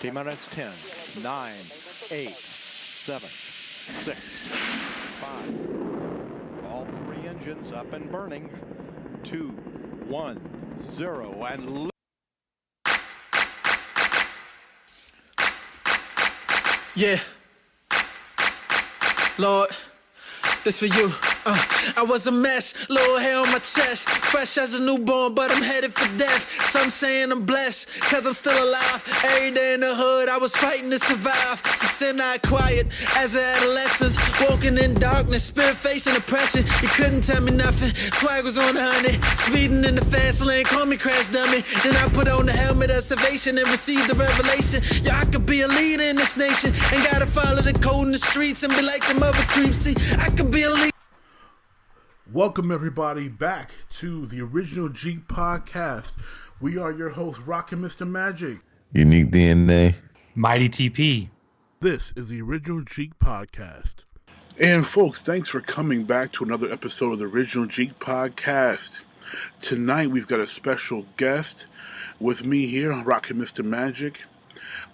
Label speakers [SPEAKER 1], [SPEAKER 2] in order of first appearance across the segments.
[SPEAKER 1] T-minus 10, 9, 8, 7, 6, 5. All three engines up and burning. 2, 1, 0, and
[SPEAKER 2] yeah. Lord, this for you. I was a mess, little hair on my chest, fresh as a newborn, but I'm headed for death. Some saying I'm blessed, cause I'm still alive. Every day in the hood, I was fighting to survive. So sin I acquired as an adolescent, walking in darkness, spirit facing oppression. You couldn't tell me nothing, swag was on 100, speeding in the fast lane, call me crash dummy. Then I put on the helmet of salvation and received the revelation. Yeah, I could be a leader in this nation, ain't gotta follow the code in the streets and be like them other creeps. See, I could be a leader.
[SPEAKER 3] Welcome everybody back to the original Jeek podcast. We are your hosts, Rockinmrmagic,
[SPEAKER 4] Unique DNA,
[SPEAKER 5] Mighty TP.
[SPEAKER 3] This is the original Jeek podcast. And folks, thanks for coming back to another episode of the original Jeek podcast. Tonight we've got a special guest with me here, Rockinmrmagic.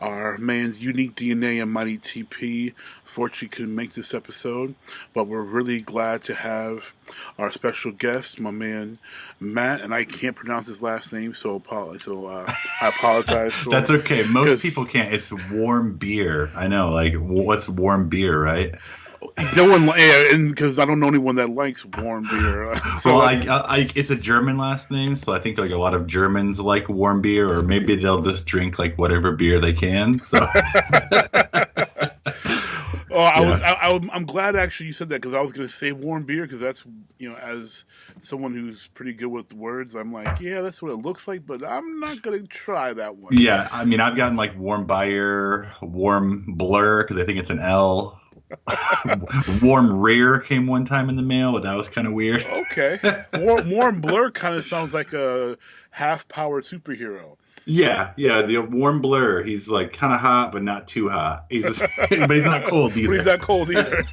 [SPEAKER 3] Our man's Unique DNA and Mighty TP fortunately couldn't make this episode, but we're really glad to have our special guest, my man Matt, and I can't pronounce his last name, so I apologize.
[SPEAKER 4] That's okay. Most people can't. It's warm beer. I know. Like, what's warm beer, right?
[SPEAKER 3] No one, and because I don't know anyone that likes warm beer.
[SPEAKER 4] So well, it's a German last name, so I think like a lot of Germans like warm beer, or maybe they'll just drink like whatever beer they can. So.
[SPEAKER 3] I'm glad actually you said that, because I was going to say warm beer, because that's, as someone who's pretty good with words, I'm like, yeah, that's what it looks like, but I'm not going to try that one.
[SPEAKER 4] Yeah, I mean, I've gotten like warm beer, warm blur, because I think it's an L. Warm rear came one time in the mail, but that was kind of weird.
[SPEAKER 3] Okay. Warm blur kind of sounds like a half-powered superhero.
[SPEAKER 4] Yeah, the warm blur. He's like kind of hot, but not too hot. But he's not cold either.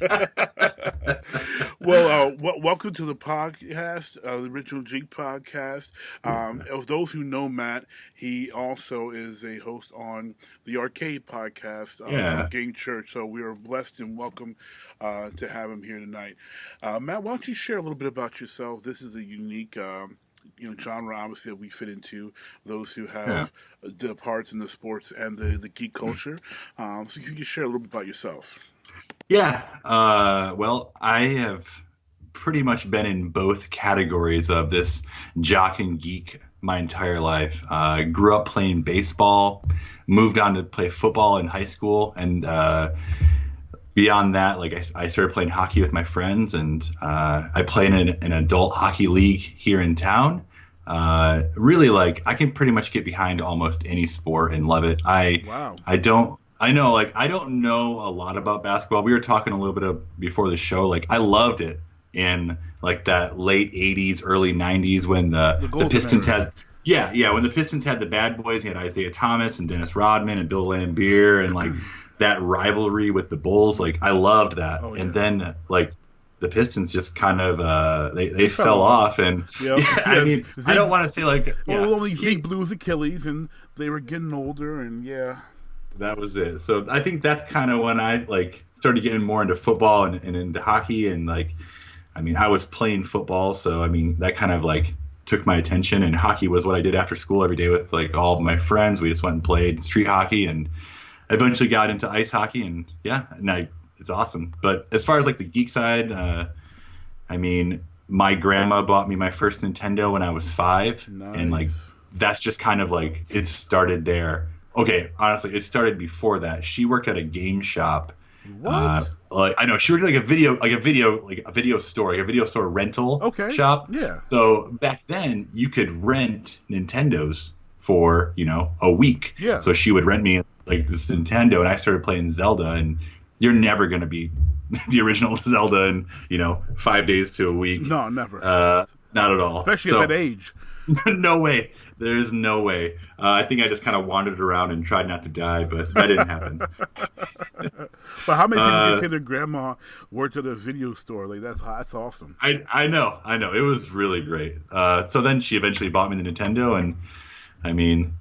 [SPEAKER 4] Well, welcome to the podcast, the original Jeek podcast. Of those who know Matt, he also is a host on the Arcade podcast from Gamechurch. So we are blessed and welcome to have him here tonight. Matt, why don't you share a little bit about yourself? This is a unique genre, obviously, that we fit into, those who have the parts in the sports and the geek culture. So you can share a little bit about yourself. Yeah. Well, I have pretty much been in both categories of this jock and geek my entire life. Grew up playing baseball, moved on to play football in high school, and beyond that, like I started playing hockey with my friends, and I play in an adult hockey league here in town. Really, like, I can pretty much get behind almost any sport and love it. I don't know a lot about basketball. We were talking a little bit before the show. Like, I loved it in like that late 80s, early 90s when the Pistons had. Yeah, when the Pistons had the bad boys, you had Isaiah Thomas and Dennis Rodman and Bill Laimbeer, and like that rivalry with the Bulls. Like, I loved that. Oh, yeah. And then like the Pistons just kind of they fell off, and I mean, I don't want to say like
[SPEAKER 3] only Jeek blew his Achilles, and they were getting older, and
[SPEAKER 4] that was it. So I think that's kind of when I like started getting more into football and into hockey, and like, I mean, I was playing football, so I mean that kind of like took my attention, and hockey was what I did after school every day with like all of my friends. We just went and played street hockey, and eventually got into ice hockey, and it's awesome. But as far as like the geek side, I mean, my grandma bought me my first Nintendo when I was 5, and like that's just kind of like it started there. Okay, honestly, it started before that. She worked at a game shop.
[SPEAKER 3] What?
[SPEAKER 4] I know she worked at a video store rental shop.
[SPEAKER 3] Yeah.
[SPEAKER 4] So back then you could rent Nintendos for a week.
[SPEAKER 3] Yeah.
[SPEAKER 4] So she would rent me like this Nintendo, and I started playing Zelda, and you're never going to be the original Zelda in 5 days to a week.
[SPEAKER 3] No, never.
[SPEAKER 4] Not at all.
[SPEAKER 3] Especially at that age.
[SPEAKER 4] No way. There's no way. I think I just kind of wandered around and tried not to die, but that didn't happen.
[SPEAKER 3] But how many people can say their grandma worked at a video store? Like that's awesome.
[SPEAKER 4] I know. It was really great. So then she eventually bought me the Nintendo, and I mean,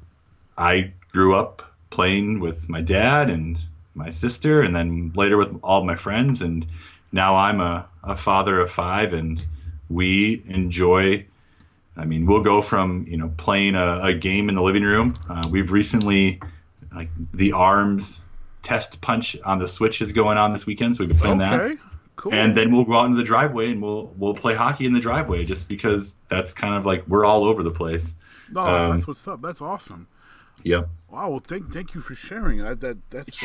[SPEAKER 4] I grew up
[SPEAKER 5] playing with my dad and my sister, and then later with all my friends. And now I'm a father of 5, and we enjoy. I mean, we'll go from playing a game in the living room. We've recently, like, the ARMS test punch on the Switch is going on this weekend, so we've been playing that.
[SPEAKER 3] Cool.
[SPEAKER 5] And then we'll go out into the driveway and we'll play hockey in the driveway, just because that's kind of like we're all over the place.
[SPEAKER 3] No, that's what's up. That's awesome.
[SPEAKER 5] Yep.
[SPEAKER 3] Wow. Well, thank you for sharing. That's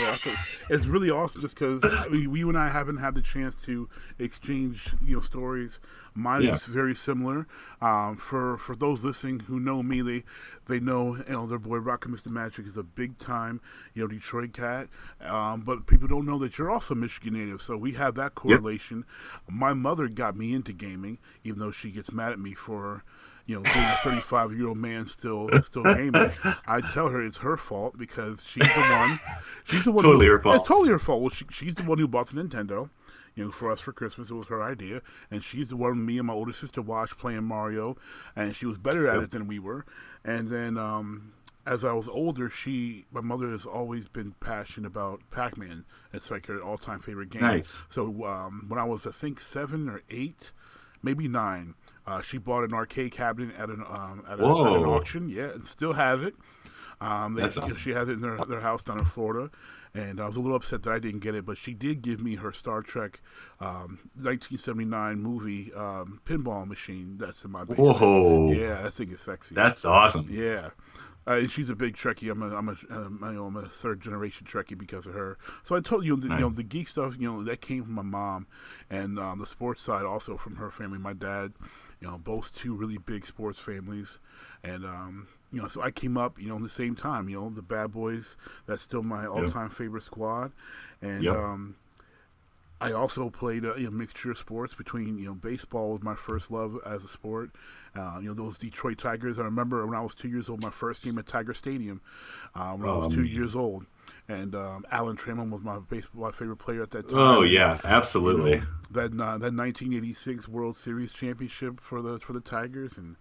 [SPEAKER 3] it's really awesome. Just because you and I haven't had the chance to exchange stories. Mine is very similar. For those listening who know me, they know their boy Rockinmrmagic is a big time Detroit cat. But people don't know that you're also Michigan native, so we have that correlation. Yep. My mother got me into gaming, even though she gets mad at me for being a 35-year-old man still gaming. I tell her it's her fault because she's the one.
[SPEAKER 5] Totally her fault.
[SPEAKER 3] It's totally her fault. Well, she's the one who bought the Nintendo. For us for Christmas. It was her idea, and she's the one me and my older sister watched playing Mario, and she was better at it than we were. And then as I was older, my mother has always been passionate about Pac-Man. It's like her all-time favorite game.
[SPEAKER 5] Nice.
[SPEAKER 3] So when I was, I think, 7 or 8, maybe 9, she bought an arcade cabinet at an auction. Yeah, and still has it.
[SPEAKER 5] That's awesome.
[SPEAKER 3] She has it in their house down in Florida, and I was a little upset that I didn't get it, but she did give me her Star Trek 1979 movie pinball machine that's in my basement.
[SPEAKER 5] Whoa!
[SPEAKER 3] Yeah, that thing is sexy.
[SPEAKER 5] That's awesome.
[SPEAKER 3] Yeah. She's a big Trekkie. I'm a third generation Trekkie because of her. So I told you,
[SPEAKER 5] Nice.
[SPEAKER 3] The geek stuff, that came from my mom, and the sports side also from her family. My dad, both two really big sports families, and so I came up, in the same time. The Bad Boys. That's still my all-time favorite squad, and I also played a mixture of sports between, baseball was my first love as a sport. Those Detroit Tigers. I remember when I was 2 years old, my first game at Tiger Stadium when I was 2 years old. And Alan Trammell was my favorite player at that time.
[SPEAKER 5] Oh, yeah, absolutely.
[SPEAKER 3] That 1986 World Series championship for the Tigers. And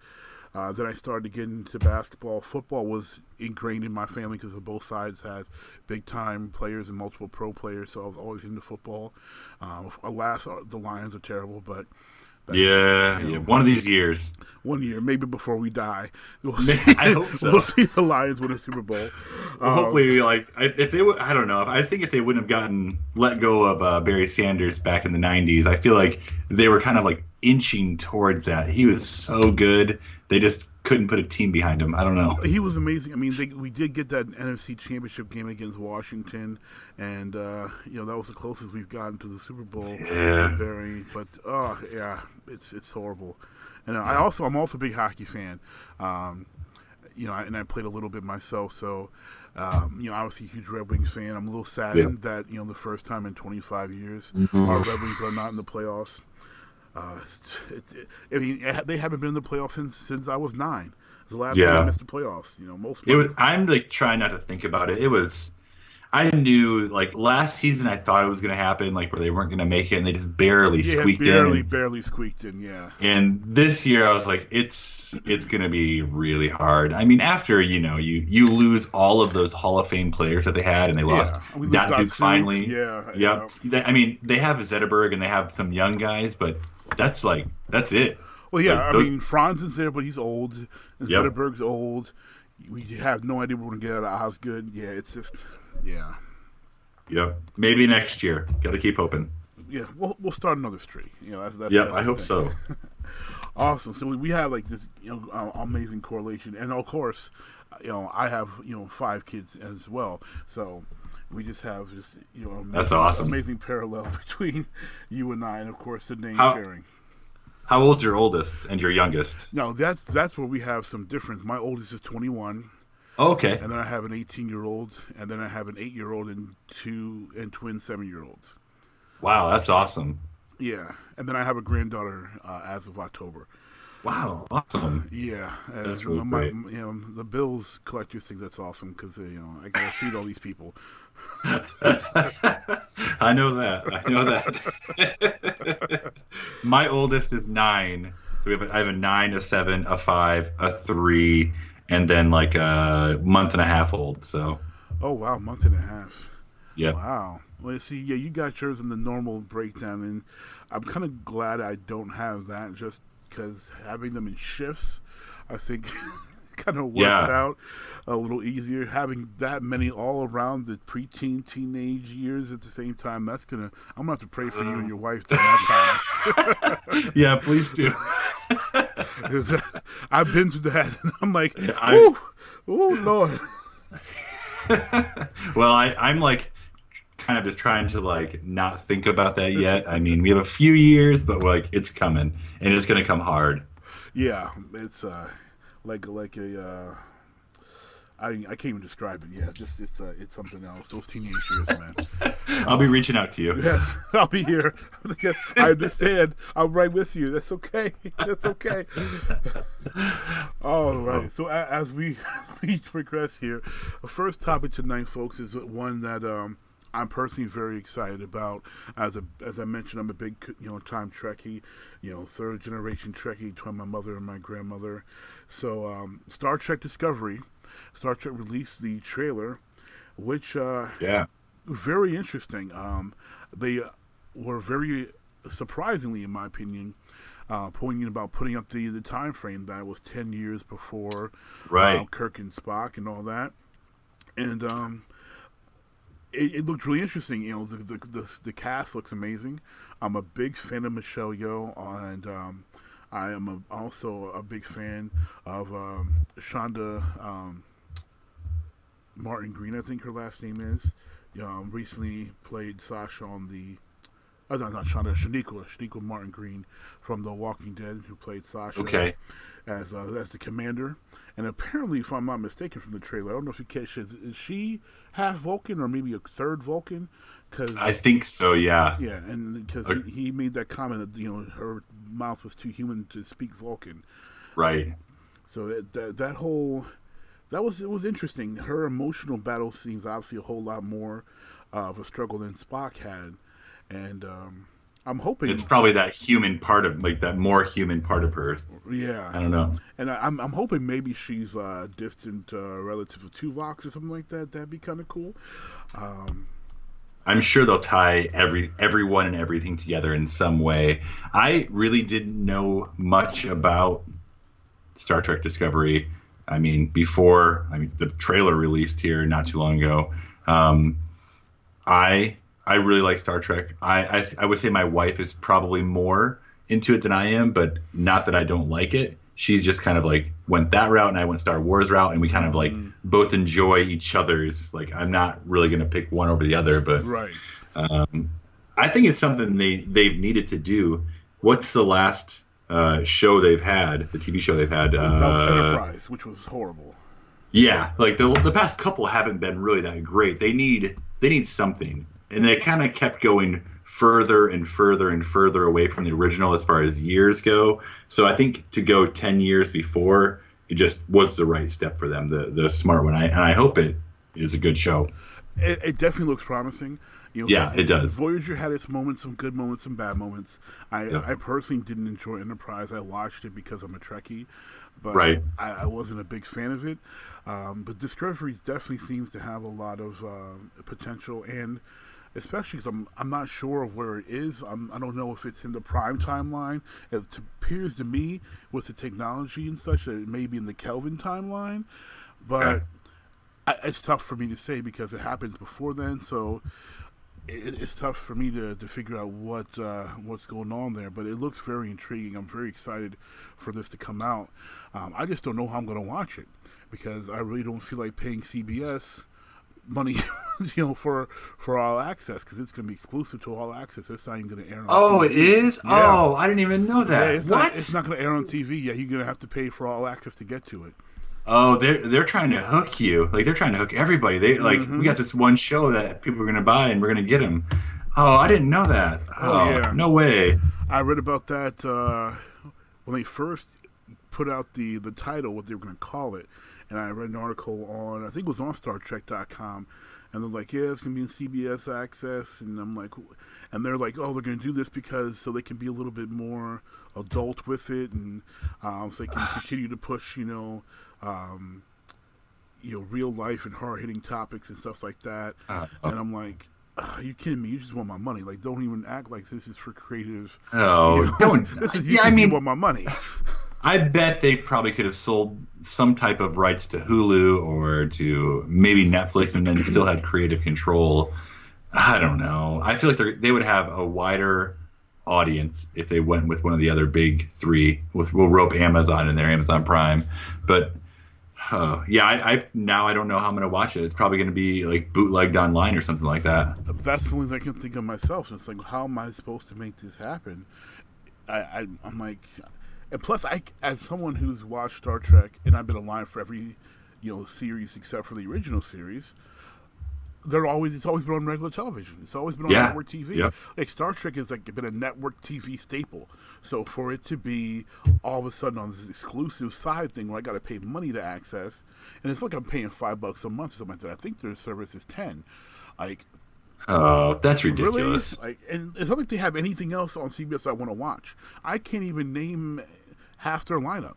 [SPEAKER 3] then I started to get into basketball. Football was ingrained in my family because both sides had big-time players and multiple pro players, so I was always into football. Alas, the Lions are terrible, but...
[SPEAKER 5] One of these years.
[SPEAKER 3] 1 year, maybe before we die. We'll see,
[SPEAKER 5] I hope so.
[SPEAKER 3] We'll see the Lions win a Super Bowl.
[SPEAKER 5] Well, hopefully, if they would, I don't know. I think if they wouldn't have let go of Barry Sanders back in the 90s, I feel like they were kind of like inching towards that. He was so good. They just couldn't put a team behind him. I don't know.
[SPEAKER 3] He was amazing. I mean, we did get that NFC Championship game against Washington, and that was the closest we've gotten to the Super Bowl.
[SPEAKER 5] Yeah.
[SPEAKER 3] Barry, but it's horrible. And I'm also a big hockey fan. And I played a little bit myself, so obviously a huge Red Wings fan. I'm a little saddened that the first time in 25 years our Red Wings are not in the playoffs. They haven't been in the playoffs since I was 9. It's the last time I missed the playoffs.
[SPEAKER 5] I'm trying not to think about it. I knew last season I thought it was going to happen, where they weren't going to make it, and they just barely squeaked in.
[SPEAKER 3] Barely squeaked in. Yeah.
[SPEAKER 5] And this year I was like, it's going to be really hard. I mean, after you lose all of those Hall of Fame players that they had, and they lost Datsuk finally.
[SPEAKER 3] Yeah.
[SPEAKER 5] Yep. I mean, they have Zetterberg and they have some young guys, but that's it.
[SPEAKER 3] Well, yeah. Franz is there, but he's old. And Zetterberg's old. We have no idea what we're going to get out of Osgood. Yeah, it's just. Yeah.
[SPEAKER 5] Yep. Maybe next year. Got to keep hoping.
[SPEAKER 3] Yeah, we'll start another streak. That's
[SPEAKER 5] I hope so.
[SPEAKER 3] Awesome. So we have this amazing correlation, and of course, I have 5 kids as well. So we just have
[SPEAKER 5] that's awesome.
[SPEAKER 3] Amazing parallel between you and I, and of course the name sharing.
[SPEAKER 5] How old's your oldest and your youngest?
[SPEAKER 3] No, that's where we have some difference. My oldest is 21.
[SPEAKER 5] Oh, okay.
[SPEAKER 3] And then I have an 18-year-old, and then I have an 8-year-old and twin 7-year-olds.
[SPEAKER 5] Wow, that's awesome.
[SPEAKER 3] Yeah, and then I have a granddaughter as of October.
[SPEAKER 5] Wow, awesome.
[SPEAKER 3] Yeah,
[SPEAKER 5] that's really great.
[SPEAKER 3] The Bills collectors think that's awesome because I gotta feed all these people.
[SPEAKER 5] I know that. My oldest is 9. So I have a 9, a 7, a 5, a 3, and then a month and a half old. So
[SPEAKER 3] Oh wow, month and a half.
[SPEAKER 5] Yeah.
[SPEAKER 3] Wow. Well, see, yeah, you got yours in the normal breakdown, and I'm kind of glad I don't have that, just because having them in shifts, I think, kind of works out a little easier. Having that many all around the preteen, teenage years at the same time, I'm gonna have to pray for you and your wife during that time.
[SPEAKER 5] Yeah, please do.
[SPEAKER 3] I've been through that, and I'm like, oh Lord.
[SPEAKER 5] Well, I'm like kind of just trying to like not think about that yet. I mean, we have a few years, but like it's coming, and it's gonna come hard.
[SPEAKER 3] Yeah, it's like a I can't even describe it. Yeah, it's something else. Those teenage years, man.
[SPEAKER 5] I'll be reaching out to you.
[SPEAKER 3] Yes, I'll be here. I understand. I'm right with you. That's okay. That's okay. All right. So as we progress here, the first topic tonight, folks, is one that I'm personally very excited about. As I mentioned, I'm a big time Trekkie, third generation Trekkie between my mother and my grandmother. So Star Trek Discovery. Star Trek released the trailer, which very interesting. They were very surprisingly, in my opinion, putting up the time frame that was 10 years before Kirk and Spock and all that, and it looked really interesting. The cast looks amazing. I'm a big fan of Michelle Yeoh, and I am also a big fan of Shonda Martin Green, I think her last name is. Recently played Sasha on the... not Shonda, Shaniqua Martin Green from The Walking Dead, who played Sasha as the commander. And apparently, if I'm not mistaken from the trailer, I don't know if you catch it, is she half Vulcan or maybe a third Vulcan? Cause,
[SPEAKER 5] I think so, yeah.
[SPEAKER 3] Yeah, and because he made that comment that, her mouth was too human to speak Vulcan.
[SPEAKER 5] Right.
[SPEAKER 3] So that whole... it was interesting. Her emotional battle seems obviously a whole lot more of a struggle than Spock had, and I'm hoping
[SPEAKER 5] it's probably that human part of that more human part of her.
[SPEAKER 3] Yeah,
[SPEAKER 5] I don't know,
[SPEAKER 3] and I'm hoping maybe she's a distant relative of Tuvok or something like that. That'd be kind of cool.
[SPEAKER 5] I'm sure they'll tie everyone and everything together in some way. I really didn't know much about Star Trek Discovery. I mean, the trailer released here not too long ago. I really like Star Trek. I would say my wife is probably more into it than I am, but not that I don't like it. She's just kind of like went that route, and I went Star Wars route, and we kind of like both enjoy each other's. Like, I'm not really going to pick one over the other, but I think it's something they've needed to do. What's the last show they've had, the TV show they've had?
[SPEAKER 3] Enterprise, which was horrible.
[SPEAKER 5] Yeah, like the past couple haven't been really that great. They need something, and they kind of kept going further and further and further away from the original as far as years go. So I think to go 10 years before, it just was the right step for them, the smart one. And I hope it is a good show.
[SPEAKER 3] It definitely looks promising.
[SPEAKER 5] Yeah, it does.
[SPEAKER 3] Voyager had its moments, some good moments, some bad moments. I personally didn't enjoy Enterprise. I watched it because I'm a Trekkie, but I wasn't a big fan of it. But Discovery definitely seems to have a lot of potential, and especially because I'm not sure of where it is. I don't know if it's in the prime timeline. It appears to me, with the technology and such, that it may be in the Kelvin timeline, but it's tough for me to say because it happens before then. So it's tough for me to figure out what's going on there, but it looks very intriguing. I'm very excited for this to come out. I just don't know how I'm going to watch it because I really don't feel like paying CBS money, for All Access, because it's going to be exclusive to All Access. It's not even going to air on TV.
[SPEAKER 5] It is? Yeah. Oh, I didn't even know that.
[SPEAKER 3] Yeah, it's not going to air on TV. Yeah, you're going to have to pay for All Access to get to it.
[SPEAKER 5] Oh, they're trying to hook you. Like, they're trying to hook everybody. They we got this one show that people are going to buy, and we're going to get them. Oh, I didn't know that. Oh, yeah. No way.
[SPEAKER 3] I read about that when they first put out the title, what they were going to call it. And I read an article on, I think it was on StarTrek.com, and they're like, yeah, it's going to be in CBS Access. And I'm like, and they're like, oh, they're going to do this because so they can be a little bit more adult with it, and so they can continue to push, real life and hard hitting topics and stuff like that. And I'm like, are you kidding me? You just want my money. Like, don't even act like this is for creative.
[SPEAKER 5] Oh, don't.
[SPEAKER 3] This is
[SPEAKER 5] you
[SPEAKER 3] want my money.
[SPEAKER 5] I bet they probably could have sold some type of rights to Hulu or to maybe Netflix and then still had creative control. I don't know. I feel like they would have a wider audience if they went with one of the other big three. We'll rope Amazon in there, Amazon Prime. But I don't know how I'm going to watch it. It's probably going to be like bootlegged online or something like that.
[SPEAKER 3] That's the only thing I can think of myself. It's like, how am I supposed to make this happen? I'm like, and plus, as someone who's watched Star Trek, and I've been alive for every series except for the original series. It's always been on regular television. It's always been on network TV.
[SPEAKER 5] Yep.
[SPEAKER 3] Like Star Trek has been a network TV staple. So for it to be all of a sudden on this exclusive side thing where I got to pay money to access, and it's like I'm paying $5 a month or something like that. I think their service is $10. Like,
[SPEAKER 5] oh, that's ridiculous.
[SPEAKER 3] Really? Like, and it's not like they have anything else on CBS I want to watch. I can't even name half their lineup.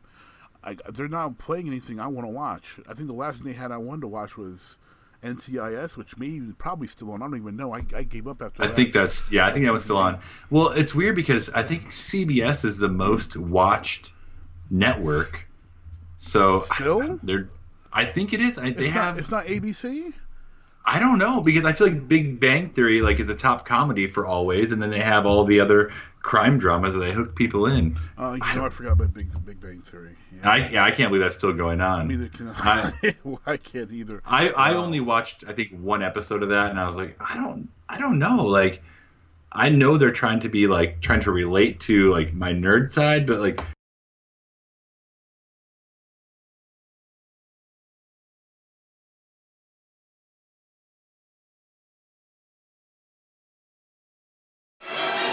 [SPEAKER 3] They're not playing anything I want to watch. I think the last thing they had I wanted to watch was NCIS, which probably still on. I don't even know. I gave up after that.
[SPEAKER 5] I think that was still on. Well, it's weird because I think CBS is the most watched network. So
[SPEAKER 3] still,
[SPEAKER 5] I think it is. It's
[SPEAKER 3] not ABC.
[SPEAKER 5] I don't know, because I feel like Big Bang Theory is a top comedy for always, and then they have all the other crime dramas that they hook people in.
[SPEAKER 3] I forgot about Big Bang Theory.
[SPEAKER 5] Yeah. I can't believe that's still going on.
[SPEAKER 3] Neither can I. I can't either.
[SPEAKER 5] I only watched, I think, one episode of that, and I was like, I don't know. Like, I know they're trying to be trying to relate to my nerd side, but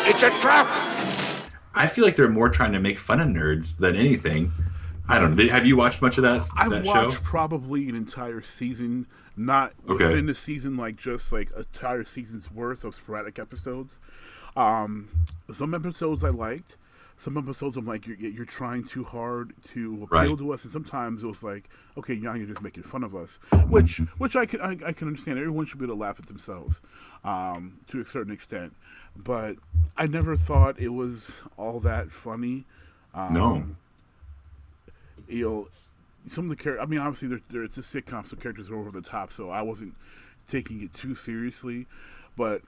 [SPEAKER 1] it's a trap.
[SPEAKER 5] I feel like they're more trying to make fun of nerds than anything. I don't know. Have you watched much of that show?
[SPEAKER 3] I've watched probably an entire season, not within the season, just entire season's worth of sporadic episodes. Some episodes I liked. Some episodes I'm like, you're trying too hard to appeal to us, and sometimes it was like, okay, now you're just making fun of us, which I can understand. Everyone should be able to laugh at themselves to a certain extent, but I never thought it was all that funny.
[SPEAKER 5] No.
[SPEAKER 3] Some of the characters. I mean, obviously, it's a sitcom, so characters are over the top, so I wasn't taking it too seriously, but.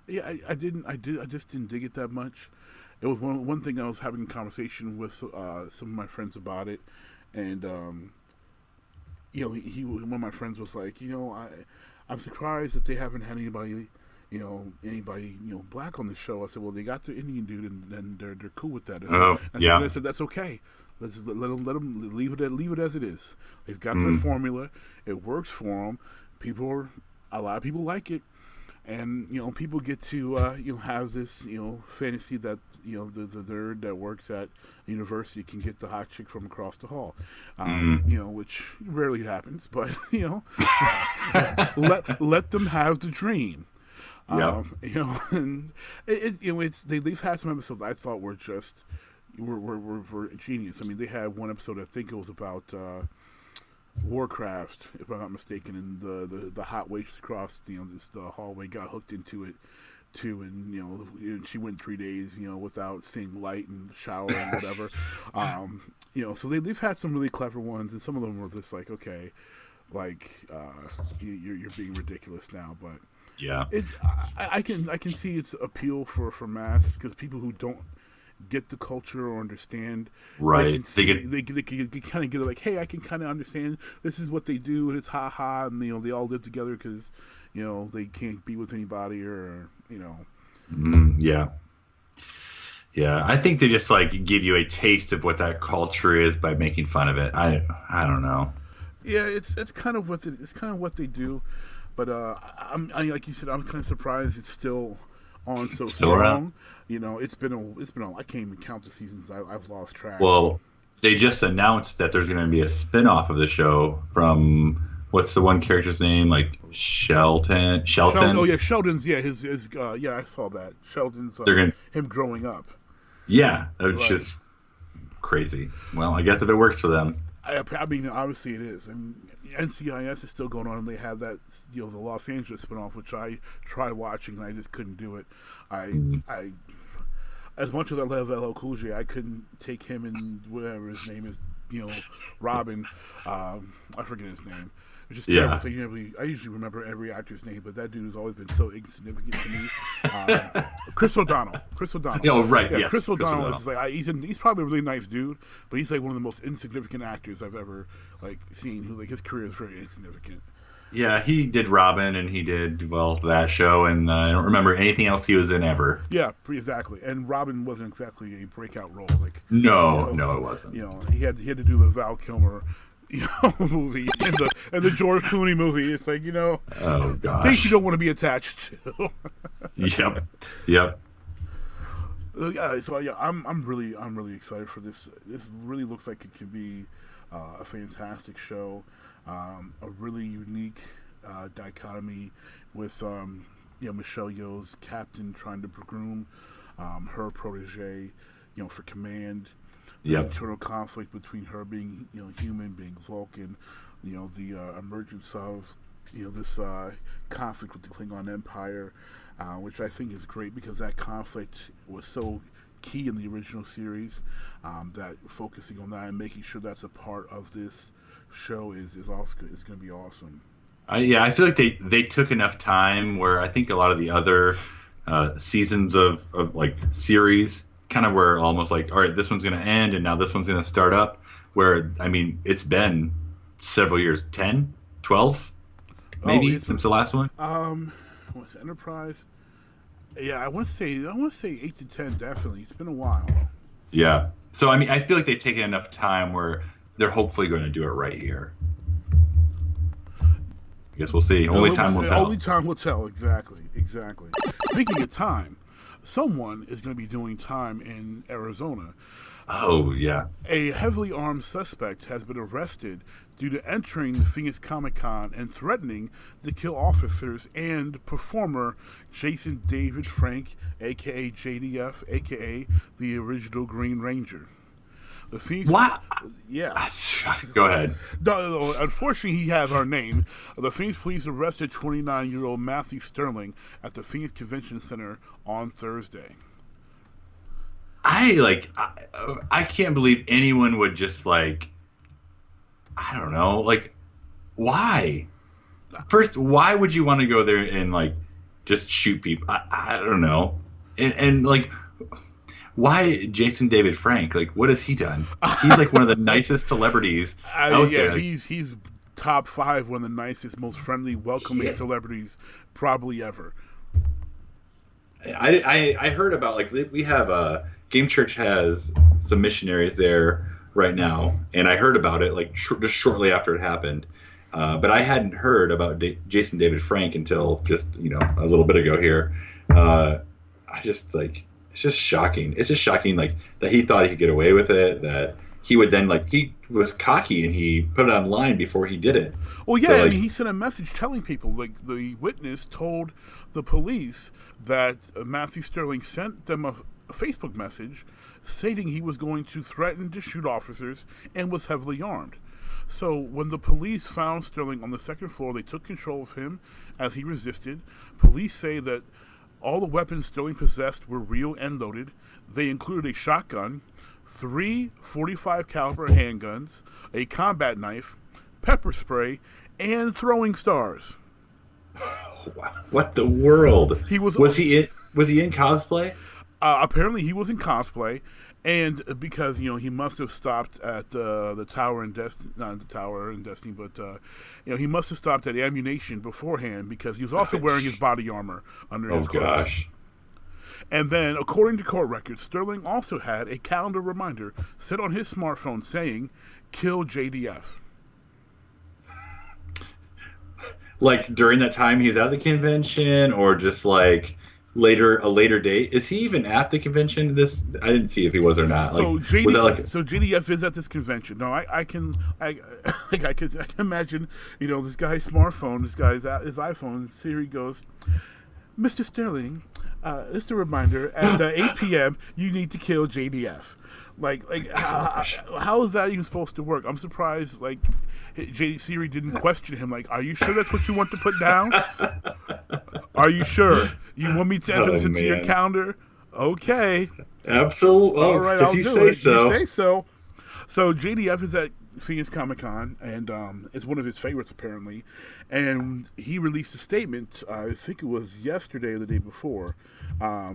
[SPEAKER 3] Yeah, I just didn't dig it that much. It was one thing I was having a conversation with some of my friends about it, and one of my friends was like, I'm surprised that they haven't had anybody black on the show. I said, well, they got the Indian dude, and they're cool with that. I said that's okay. Let them leave it as it is. They've got their formula. It works for them. A lot of people like it. And people get to have this fantasy that the nerd that works at university can get the hot chick from across the hall, which rarely happens. But let them have the dream. And they've had some episodes I thought were just were genius. I mean, they had one episode, I think it was about Warcraft, if I'm not mistaken, and the hot waitress across the hallway got hooked into it too, and she went 3 days without seeing light and shower and whatever. So they've had some really clever ones, and some of them were just like, okay, you're being ridiculous now, but
[SPEAKER 5] yeah,
[SPEAKER 3] I can see its appeal for mass, because people who don't get the culture or understand,
[SPEAKER 5] right?
[SPEAKER 3] They can kind of get it, like, hey, I can kind of understand this is what they do, and it's and they all live together because they can't be with anybody, or
[SPEAKER 5] yeah. I think they just give you a taste of what that culture is by making fun of it. I don't know.
[SPEAKER 3] Yeah, it's kind of what they do, but I'm like you said, I'm kind of surprised it's still on so strong. It's been I can't even count the seasons. I've lost track.
[SPEAKER 5] Well, they just announced that there's going to be a spin-off of the show from, what's the one character's name? Shelton.
[SPEAKER 3] Oh yeah, Sheldon's. Yeah, his I saw that. Sheldon's. Him growing up.
[SPEAKER 5] Yeah, it's just crazy. Well, I guess if it works for them.
[SPEAKER 3] I mean, obviously it is. And NCIS is still going on, and they have that, the Los Angeles spinoff, which I tried watching, and I just couldn't do it. I as much as I love LL Cool J, I couldn't take him and whatever his name is, Robin. I forget his name. It's just terrible thing. I usually remember every actor's name, but that dude has always been so insignificant to me. Chris O'Donnell.
[SPEAKER 5] Oh, right.
[SPEAKER 3] Yeah,
[SPEAKER 5] yes.
[SPEAKER 3] Chris O'Donnell is like he's probably a really nice dude, but he's like one of the most insignificant actors I've ever seen. Who his career is very insignificant.
[SPEAKER 5] Yeah, he did Robin, and he did that show, and I don't remember anything else he was in ever.
[SPEAKER 3] Yeah, exactly. And Robin wasn't exactly a breakout role.
[SPEAKER 5] No, it wasn't.
[SPEAKER 3] He had to do the Val Kilmer movie and the George Clooney movie. It's
[SPEAKER 5] oh gosh,
[SPEAKER 3] things you don't want to be attached to.
[SPEAKER 5] Yep.
[SPEAKER 3] Yeah, so I'm really excited for this. This really looks like it could be a fantastic show, a really unique dichotomy with Michelle Yeoh's captain trying to groom her protege, for command. The internal conflict between her being human, being Vulcan, the emergence of this conflict with the Klingon Empire, which I think is great because that conflict was so key in the original series, that focusing on that and making sure that's a part of this show is going to be awesome.
[SPEAKER 5] I feel like they took enough time where I think a lot of the other seasons of series kind of were almost all right, this one's going to end and now this one's going to start up, where it's been several years, 10, 12 maybe since the last one.
[SPEAKER 3] What's Enterprise? Yeah, I want to say 8 to 10 definitely. It's been a while.
[SPEAKER 5] Yeah. So I feel like they've taken enough time where they're hopefully going to do it right here. I guess we'll see. Only time will tell.
[SPEAKER 3] Only time will tell. Exactly. Speaking of time, someone is going to be doing time in Arizona.
[SPEAKER 5] Oh, yeah.
[SPEAKER 3] A heavily armed suspect has been arrested due to entering the Phoenix Comic-Con and threatening to kill officers and performer Jason David Frank, a.k.a. JDF, a.k.a. the original Green Ranger. The Phoenix...
[SPEAKER 5] What?
[SPEAKER 3] Yeah.
[SPEAKER 5] Go ahead.
[SPEAKER 3] No, unfortunately, he has our name. The Phoenix police arrested 29-year-old Matthew Sterling at the Phoenix Convention Center on Thursday.
[SPEAKER 5] I can't believe anyone would just I don't know, why? First, why would you want to go there and just shoot people? I don't know. And why Jason David Frank? What has he done? He's one of the nicest celebrities out there.
[SPEAKER 3] He's top 5, one of the nicest, most friendly, welcoming celebrities probably ever.
[SPEAKER 5] I heard about we have Gamechurch has some missionaries there right now, and I heard about it just shortly after it happened. But I hadn't heard about Jason David Frank until just a little bit ago here. It's just shocking. It's just shocking that he thought he could get away with it, that he would then he was cocky and he put it online before he did it.
[SPEAKER 3] Well, yeah, so, he sent a message telling people, the witness told the police that Matthew Sterling sent them a Facebook message stating he was going to threaten to shoot officers and was heavily armed. So when the police found Sterling on the second floor, they took control of him as he resisted. Police say that all the weapons Sterling possessed were real and loaded. They included a shotgun, 3 .45 caliber handguns, a combat knife, pepper spray, and throwing stars.
[SPEAKER 5] What the world? Was he in cosplay?
[SPEAKER 3] Apparently, he was in cosplay, and because he must have stopped at the Tower in Destiny, not the Tower in Destiny, but he must have stopped at ammunition beforehand because he was also wearing his body armor under his clothes. Oh gosh! And then, according to court records, Sterling also had a calendar reminder set on his smartphone saying, "Kill JDF."
[SPEAKER 5] During that time he was at the convention, or just a later date? Is he even at the convention? I didn't see if he was or not.
[SPEAKER 3] So JDF is at this convention. No, I can imagine. This guy's smartphone, this guy's his iPhone. Siri goes, "Mr. Sterling, Just a reminder, at 8 p.m., you need to kill JDF. How is that even supposed to work? I'm surprised, JD Siri didn't question him. Are you sure that's what you want to put down? Are you sure? You want me to enter this into your calendar? Okay.
[SPEAKER 5] Absolutely.
[SPEAKER 3] All right,
[SPEAKER 5] if
[SPEAKER 3] I'll
[SPEAKER 5] you
[SPEAKER 3] do
[SPEAKER 5] say
[SPEAKER 3] it.
[SPEAKER 5] so.
[SPEAKER 3] You say so. So JDF is at Phoenix Comic-Con, and it's one of his favorites, apparently. And he released a statement, I think it was yesterday or the day before,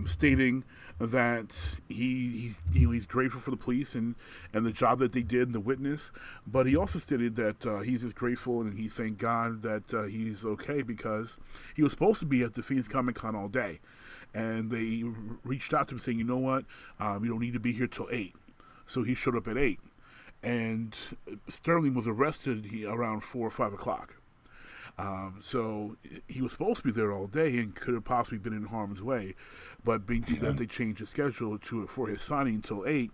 [SPEAKER 3] stating that he's grateful for the police and the job that they did and the witness. But he also stated that he's just grateful and he thanked God that he's okay because he was supposed to be at the Phoenix Comic-Con all day. And they reached out to him saying, you know what, you don't need to be here till 8. So he showed up at 8. And Sterling was arrested around 4 or 5 o'clock. So he was supposed to be there all day and could have possibly been in harm's way. But being that they changed the schedule for his signing until 8,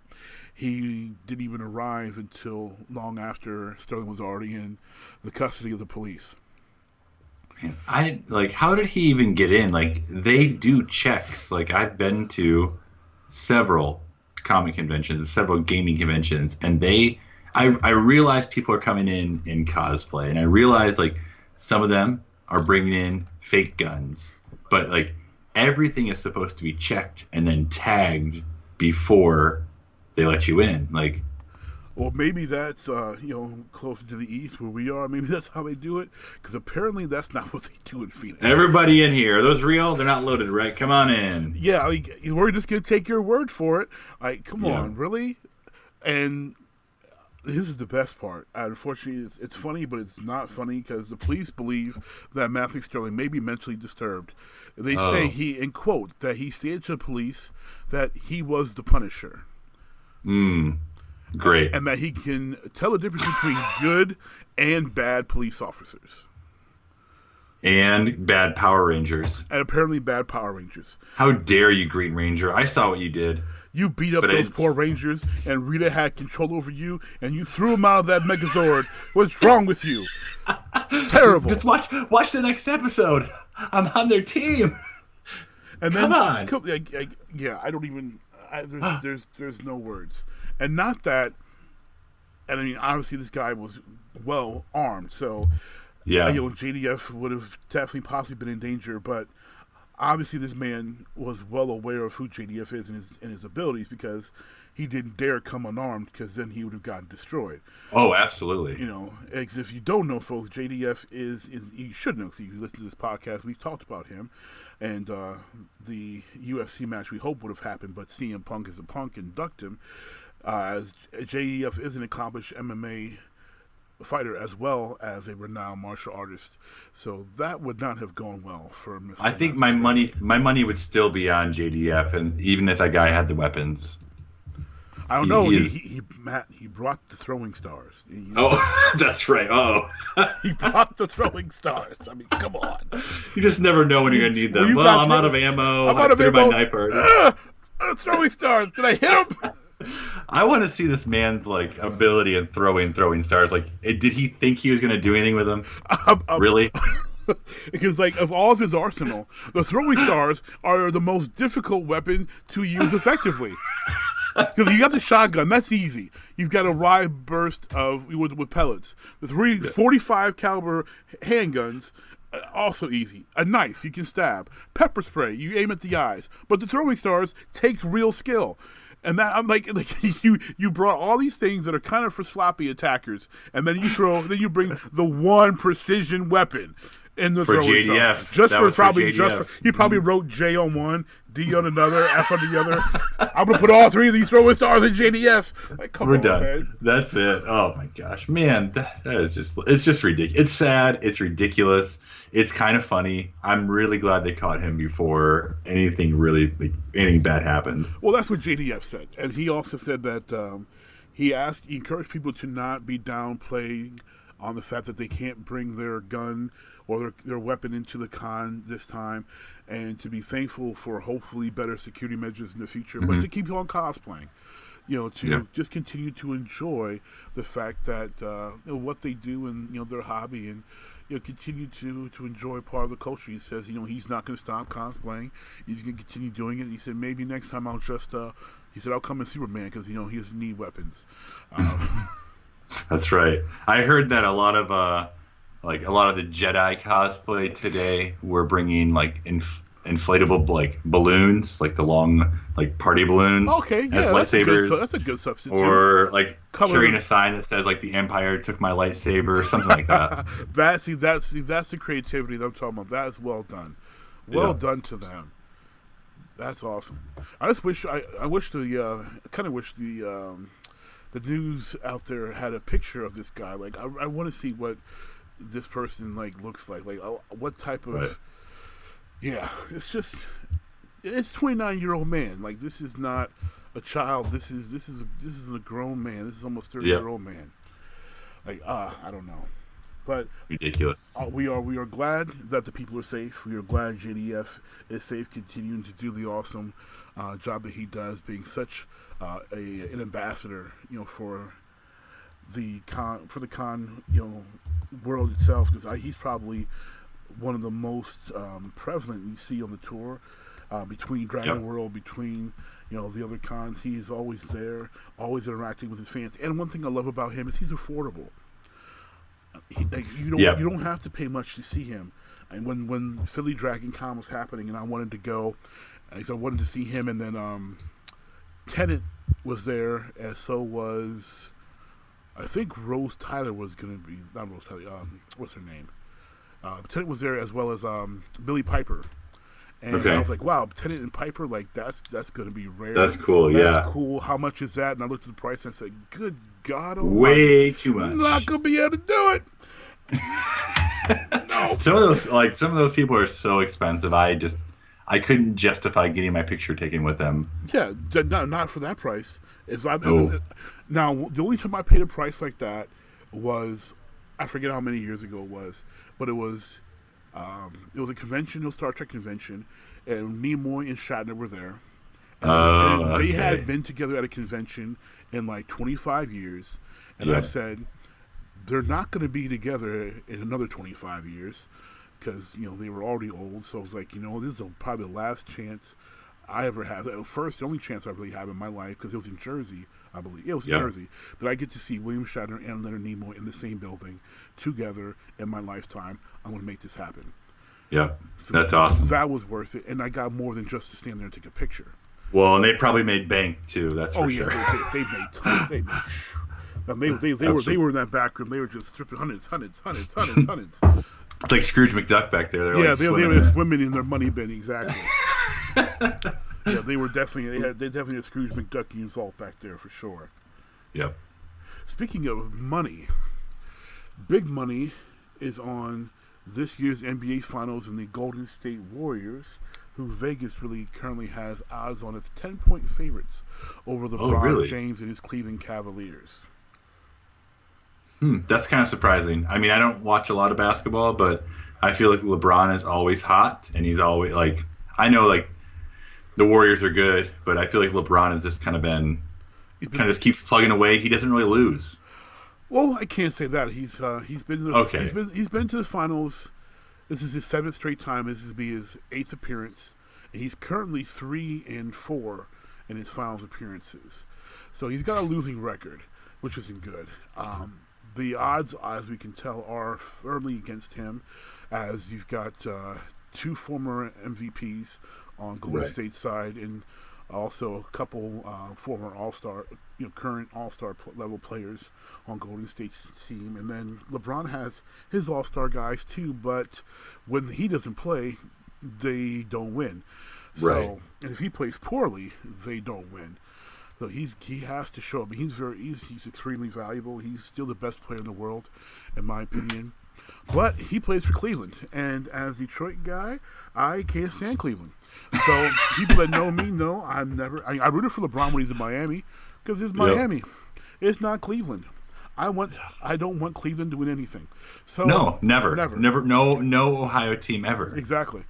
[SPEAKER 3] he didn't even arrive until long after Sterling was already in the custody of the police.
[SPEAKER 5] How did he even get in? They do checks. I've been to several comic conventions, several gaming conventions, and I realize people are coming in cosplay, and I realize some of them are bringing in fake guns, but everything is supposed to be checked and then tagged before they let you in.
[SPEAKER 3] Well, maybe that's closer to the east where we are. Maybe that's how they do it, because apparently that's not what they do in Phoenix.
[SPEAKER 5] Everybody in here, are those real? They're not loaded, right? Come on in.
[SPEAKER 3] Yeah, we're just gonna take your word for it. Come on, really? And this is the best part. Unfortunately, it's funny, but it's not funny because the police believe that Matthew Sterling may be mentally disturbed. They say in quote, that he stated to the police that he was the Punisher.
[SPEAKER 5] Great.
[SPEAKER 3] And that he can tell the difference between good and bad police officers.
[SPEAKER 5] And bad Power Rangers.
[SPEAKER 3] And apparently bad Power Rangers.
[SPEAKER 5] How dare you, Green Ranger? I saw what you did.
[SPEAKER 3] You beat up those poor Rangers, and Rita had control over you, and you threw him out of that Megazord. What's wrong with you? Terrible.
[SPEAKER 5] Just watch the next episode. I'm on their team.
[SPEAKER 3] And then,
[SPEAKER 5] come on.
[SPEAKER 3] I don't even. There's no words. And not that. And I mean, obviously, this guy was well armed, so JDF would have definitely possibly been in danger. But obviously, this man was well aware of who JDF is and his abilities, because he didn't dare come unarmed, because then he would have gotten destroyed.
[SPEAKER 5] Oh, absolutely.
[SPEAKER 3] If you don't know, folks, JDF is you should know, because you listen to this podcast, we've talked about him. And the UFC match we hope would have happened, but CM Punk is a punk and ducked him. As JDF is an accomplished MMA fighter as well as a renowned martial artist, so that would not have gone well for Mr.
[SPEAKER 5] I think my money would still be on JDF, and even if that guy had the weapons.
[SPEAKER 3] I don't know. He brought the throwing stars.
[SPEAKER 5] That's right.
[SPEAKER 3] He brought the throwing stars. I mean, come on.
[SPEAKER 5] You just never know when you're gonna need them. I'm out of ammo. I threw my knife already.
[SPEAKER 3] Throwing stars. Did I hit him?
[SPEAKER 5] I want to see this man's ability in throwing stars. Did he think he was going to do anything with them? Really?
[SPEAKER 3] Because of all of his arsenal, the throwing stars are the most difficult weapon to use effectively. Because you got the shotgun, that's easy. You've got a ride burst with pellets. The 45 caliber handguns. Also easy. A knife, you can stab. Pepper spray, you aim at the eyes. But the throwing stars takes real skill. And that I'm you brought all these things that are kind of for sloppy attackers, and then you bring the one precision weapon in the throwing
[SPEAKER 5] JDF.
[SPEAKER 3] He probably wrote J on one, D on another, F on the other. I'm gonna put all three of these throwing stars in JDF.
[SPEAKER 5] We're done. Man. That's it. Oh my gosh, man, that is it's just ridiculous. It's sad. It's ridiculous. It's kind of funny. I'm really glad they caught him before anything bad happened.
[SPEAKER 3] Well, that's what JDF said, and he also said that he encouraged people to not be downplaying on the fact that they can't bring their gun or their weapon into the con this time, and to be thankful for hopefully better security measures in the future, but to keep on cosplaying. Just continue to enjoy the fact that what they do and their hobby, and continue to enjoy part of the culture. He says, he's not going to stop cosplaying. He's going to continue doing it. He said, maybe next time I'll just, he said, I'll come as Superman because, he doesn't need weapons.
[SPEAKER 5] That's right. I heard that a lot of the Jedi cosplay today were bringing like inflatable like balloons, like the long like party balloons.
[SPEAKER 3] Okay, yeah,
[SPEAKER 5] as lightsabers.
[SPEAKER 3] That's a good substitute.
[SPEAKER 5] Or like carrying a sign that says like the Empire took my lightsaber, or something like that.
[SPEAKER 3] That's the creativity that I'm talking about. That is well done. Well done to them. That's awesome. I just wish I wish the news out there had a picture of this guy. Like I want to see what this person like looks like. Like what type of
[SPEAKER 5] Right.
[SPEAKER 3] Yeah, it's a 29-year-old man. Like this is not a child. This is a grown man. This is almost 30-year-old man. Like I don't know, but
[SPEAKER 5] ridiculous.
[SPEAKER 3] We are glad that the people are safe. We are glad JDF is safe, continuing to do the awesome job that he does, being such an ambassador, for the con world itself. Because he's probably one of the most prevalent you see on the tour, between Dragon World, between the other cons. He's always there, always interacting with his fans. And one thing I love about him is he's affordable. You don't have to pay much to see him. And when Philly Dragon Con was happening, and I wanted to go, I wanted to see him, and then Tennant was there, and so was, I think Rose Tyler was going to be, not Rose Tyler, what's her name? Tennant was there, as well as Billy Piper. And I was like, wow, Tennant and Piper, like that's going to be rare.
[SPEAKER 5] That's cool,
[SPEAKER 3] That's cool. How much is that? And I looked at the price and I said, good God almighty.
[SPEAKER 5] Way too much.
[SPEAKER 3] I'm not going to be able to do it. No.
[SPEAKER 5] Some of those people are so expensive. I couldn't justify getting my picture taken with them.
[SPEAKER 3] Yeah, not for that price. Now, the only time I paid a price like that was, I forget how many years ago it was, but it was a convention, a Star Trek convention, and Nimoy and Shatner were there. And they had been together at a convention in like 25 years, and I said, they're not going to be together in another 25 years, because they were already old. So I was like, this is probably the last chance I ever had. First, the only chance I really have in my life, because it was in Jersey, I believe. Yeah, it was in Jersey, that I get to see William Shatner and Leonard Nimoy in the same building together in my lifetime. I'm going to make this happen.
[SPEAKER 5] Yeah,
[SPEAKER 3] So
[SPEAKER 5] that's awesome.
[SPEAKER 3] That was worth it, and I got more than just to stand there and take a picture.
[SPEAKER 5] Well, and they probably made bank too. That's for sure.
[SPEAKER 3] They made tons. They were in that back room. They were just stripping hundreds.
[SPEAKER 5] It's like Scrooge McDuck back there.
[SPEAKER 3] They were swimming in their money bin, exactly. Yeah, they definitely had a Scrooge McDuck vault back there for sure.
[SPEAKER 5] Yep.
[SPEAKER 3] Speaking of money, big money is on this year's NBA Finals and the Golden State Warriors, who Vegas really currently has odds on as 10-point favorites over LeBron James and his Cleveland Cavaliers.
[SPEAKER 5] That's kind of surprising. I mean, I don't watch a lot of basketball, but I feel like LeBron is always hot, and he's always like, I know like the Warriors are good, but I feel like LeBron has just kind of just keeps plugging away. He doesn't really lose.
[SPEAKER 3] Well, I can't say that. He's been to the finals. This is his 7th straight time. This will be his 8th appearance, and he's currently 3-4 in his finals appearances. So he's got a losing record, which isn't good. The odds, as we can tell, are firmly against him, as you've got 2 former MVPs on Golden State side, and also a couple former All-Star, current All-Star level players on Golden State's team. And then LeBron has his All-Star guys too, but when he doesn't play, they don't win. So, and if he plays poorly, they don't win. So he has to show up. He's extremely valuable. He's still the best player in the world, in my opinion. But he plays for Cleveland, and as a Detroit guy, I can't stand Cleveland. So people that know me know I rooted for LeBron when he's in Miami, because it's Miami. It's not Cleveland. I don't want Cleveland to win anything. So
[SPEAKER 5] no, never. No Ohio team ever.
[SPEAKER 3] Exactly.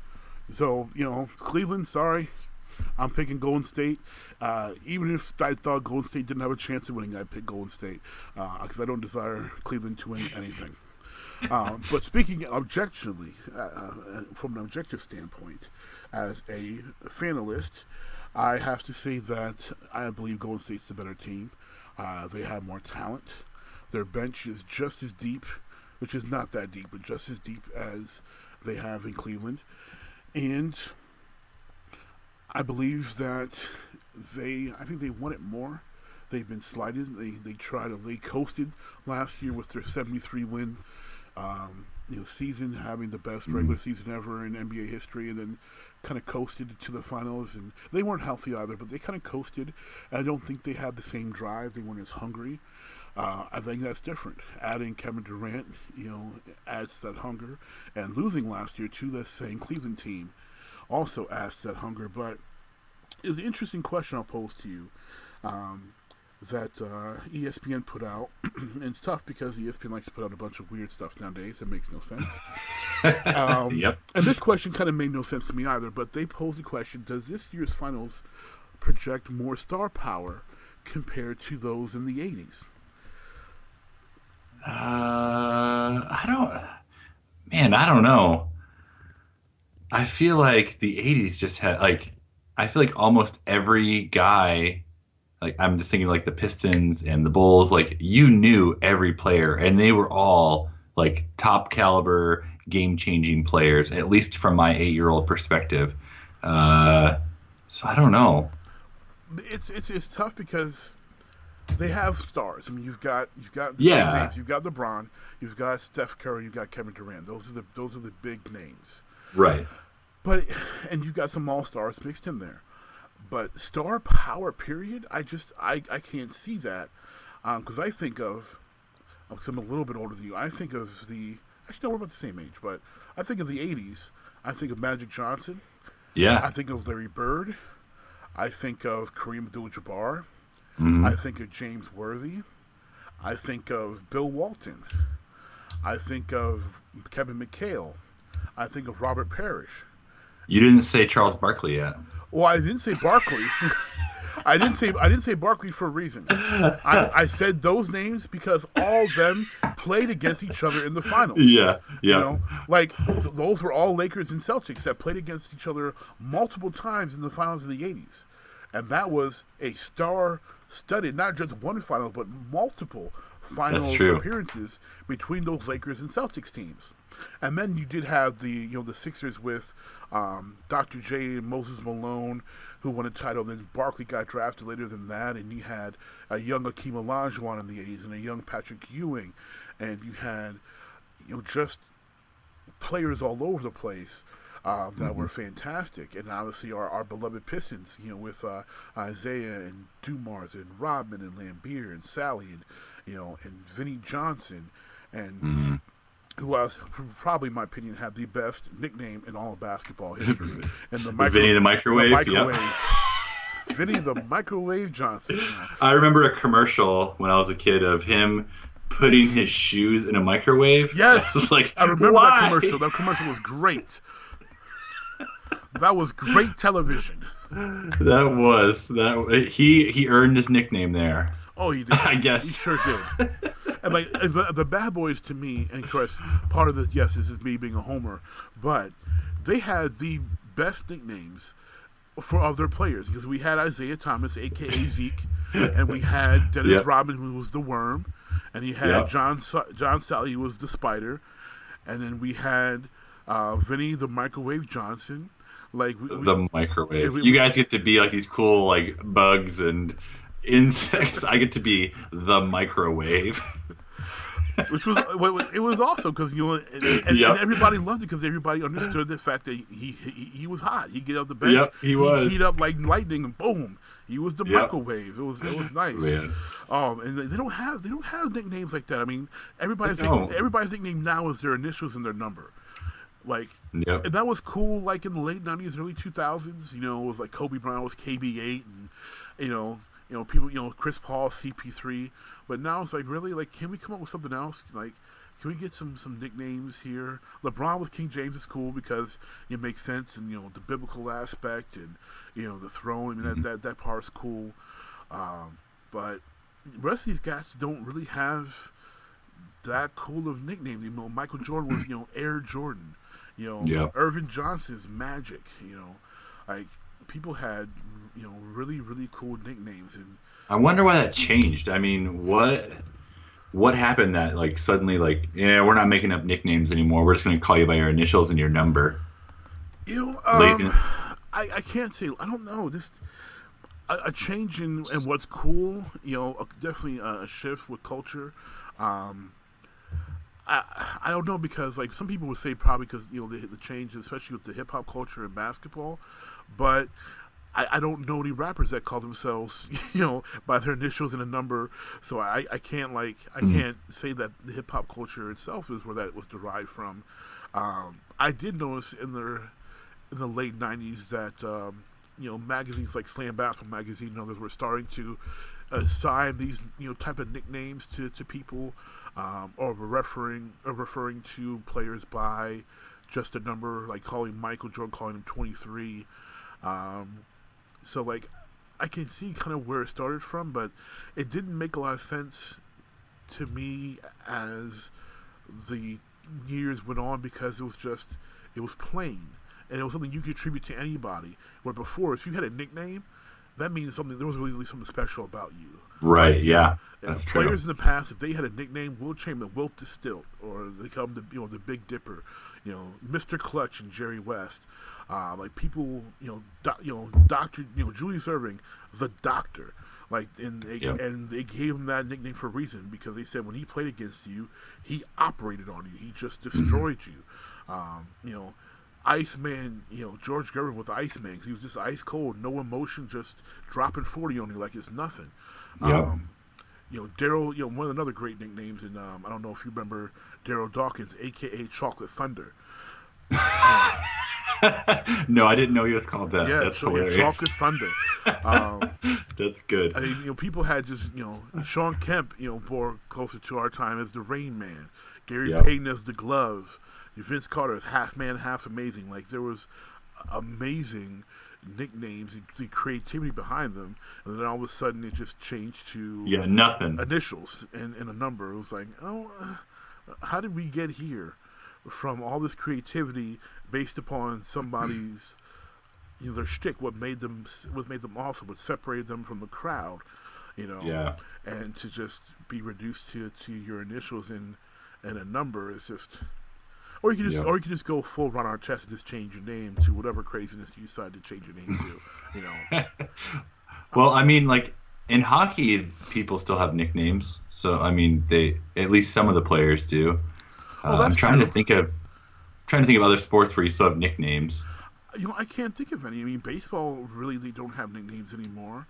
[SPEAKER 3] So Cleveland. Sorry, I'm picking Golden State. Even if I thought Golden State didn't have a chance of winning, I'd pick Golden State because I don't desire Cleveland to win anything. But speaking objectively, from an objective standpoint, as a fanalist, I have to say that I believe Golden State's the better team. They have more talent. Their bench is just as deep, which is not that deep, but just as deep as they have in Cleveland. And I believe that I think they want it more. They've been slighted. They coasted last year with their 73-win season, having the best regular season ever in NBA history, and then kind of coasted to the finals. And they weren't healthy either, but they kind of coasted. I don't think they had the same drive. They weren't as hungry. I think that's different. Adding Kevin Durant, adds that hunger, and losing last year to that same Cleveland team also adds that hunger. But it's an interesting question I'll pose to you. That ESPN put out, and it's tough because ESPN likes to put out a bunch of weird stuff nowadays that makes no sense.
[SPEAKER 5] Yep.
[SPEAKER 3] And this question kind of made no sense to me either, but they posed the question, does this year's finals project more star power compared to those in the 80s?
[SPEAKER 5] I don't know. I feel like the 80s just had, I feel like almost every guy, I'm just thinking the Pistons and the Bulls, you knew every player, and they were all top caliber, game changing players, at least from my 8-year-old perspective. So I don't know.
[SPEAKER 3] It's tough because they have stars. I mean, you've got the big names. You've got LeBron. You've got Steph Curry. You've got Kevin Durant. Those are the big names.
[SPEAKER 5] Right.
[SPEAKER 3] And you've got some all-stars mixed in there. But star power, period, I can't see that. Because I think of, because I'm a little bit older than you, I think of actually, no, we're about the same age, but I think of the 80s. I think of Magic Johnson.
[SPEAKER 5] Yeah.
[SPEAKER 3] I think of Larry Bird. I think of Kareem Abdul-Jabbar.
[SPEAKER 5] Mm-hmm.
[SPEAKER 3] I think of James Worthy. I think of Bill Walton. I think of Kevin McHale. I think of Robert Parrish.
[SPEAKER 5] You didn't say Charles Barkley yet.
[SPEAKER 3] Well, I didn't say Barkley. I didn't say Barkley for a reason. I said those names because all of them played against each other in the finals.
[SPEAKER 5] Yeah.
[SPEAKER 3] Those were all Lakers and Celtics that played against each other multiple times in the finals of the 80s. And that was a star-studded, not just one final, but multiple finals appearances between those Lakers and Celtics teams. And then you did have the Sixers with Dr. J and Moses Malone, who won a title. Then Barkley got drafted later than that, and you had a young Akeem Olajuwon in the 80s and a young Patrick Ewing, and you had just players all over the place that were fantastic. And obviously our beloved Pistons, with Isaiah and Dumars and Rodman and Lambeer and Sally and Vinnie Johnson and who else, probably in my opinion, had the best nickname in all of basketball history. And
[SPEAKER 5] Vinny the Microwave.
[SPEAKER 3] Vinny the Microwave Johnson.
[SPEAKER 5] I remember a commercial when I was a kid of him putting his shoes in a microwave.
[SPEAKER 3] Yes, I remember
[SPEAKER 5] why?
[SPEAKER 3] that commercial. That commercial was great. That was great television.
[SPEAKER 5] He earned his nickname there.
[SPEAKER 3] Oh, he did.
[SPEAKER 5] I guess
[SPEAKER 3] he sure did. And the Bad Boys, to me, and of course, part of this, yes, this is me being a homer, but they had the best nicknames for other players because we had Isaiah Thomas, aka Jeek, and we had Dennis Rodman, who was the Worm, and he had John Sally, who was the Spider, and then we had Vinny the Microwave Johnson.
[SPEAKER 5] The microwave. You guys get to be these cool bugs and insects. I get to be the microwave.
[SPEAKER 3] Which was it was awesome because and everybody loved it because everybody understood the fact that he was hot. He'd get out the bench.
[SPEAKER 5] Yep, he was.
[SPEAKER 3] He'd heat up like lightning and boom, he was the microwave. It was nice.
[SPEAKER 5] Man.
[SPEAKER 3] And they don't have nicknames like that. I mean, everybody's nickname now is their initials and their number. And that was cool. In the late '90s, early 2000s, it was Kobe Bryant was KB8, and people, Chris Paul, CP3. But now it's really can we come up with something else? Can we get some nicknames here? LeBron with King James is cool because it makes sense, and the biblical aspect, and the throne. I mean, that part's cool. But the rest of these guys don't really have that cool of nicknames. You know, Michael Jordan was, Air Jordan.
[SPEAKER 5] Yep.
[SPEAKER 3] Irvin Johnson's Magic. Like people had, really, really cool nicknames. And
[SPEAKER 5] I wonder why that changed. I mean, what happened that like suddenly like, yeah, we're not making up nicknames anymore. We're just going to call you by your initials and your number.
[SPEAKER 3] I can't say. I don't know. Just a change in what's cool. Definitely a shift with culture. I don't know, because like some people would say probably because the change, especially with the hip hop culture and basketball, but I don't know any rappers that call themselves by their initials and a number, so I can't can't say that the hip hop culture itself is where that was derived from. I did notice in the late '90s that magazines like Slam Basketball Magazine and others were starting to assign these type of nicknames to people. Or referring to players by just a number, like calling Michael Jordan, calling him 23. So like I can see kind of where it started from, but it didn't make a lot of sense to me as the years went on, because it was plain, and it was something you could attribute to anybody. Where before, if you had a nickname, that means there was really something special about you.
[SPEAKER 5] Right. Yeah. That's
[SPEAKER 3] players
[SPEAKER 5] true.
[SPEAKER 3] in the past, if they had a nickname, Will Chamberlain, Wilt the Stilt, or they call him the Big Dipper, Mr. Clutch and Jerry West, like people, Doctor, Julius Erving, the Doctor, like, and they gave him that nickname for a reason, because they said when he played against you, he operated on you, he just destroyed you. Iceman, George Gervin with Iceman, because he was just ice cold, no emotion, just dropping 40 on you like it's nothing. Daryl, one of another great nicknames, and I don't know if you remember Daryl Dawkins, aka Chocolate Thunder.
[SPEAKER 5] No, I didn't know he was called that.
[SPEAKER 3] Yeah,
[SPEAKER 5] that's hilarious.
[SPEAKER 3] Chocolate Thunder.
[SPEAKER 5] That's good.
[SPEAKER 3] I mean, people had just, Sean Kemp, bore closer to our time as the Rain Man, Gary Payton as the Glove, Vince Carter as Half Man, Half Amazing. Like, there was amazing nicknames, the creativity behind them, and then all of a sudden it just changed to
[SPEAKER 5] nothing,
[SPEAKER 3] initials and a number. It was like, how did we get here from all this creativity based upon somebody's their shtick, what made them awesome, what separated them from the crowd, and to just be reduced to your initials and a number is just. Or you can just go full Ron Artest and just change your name to whatever craziness you decide to change your name to.
[SPEAKER 5] Well, I mean, like in hockey, people still have nicknames. So I mean, at least some of the players do. I'm trying to think of other sports where you still have nicknames.
[SPEAKER 3] I can't think of any. I mean, baseball really they don't have nicknames anymore.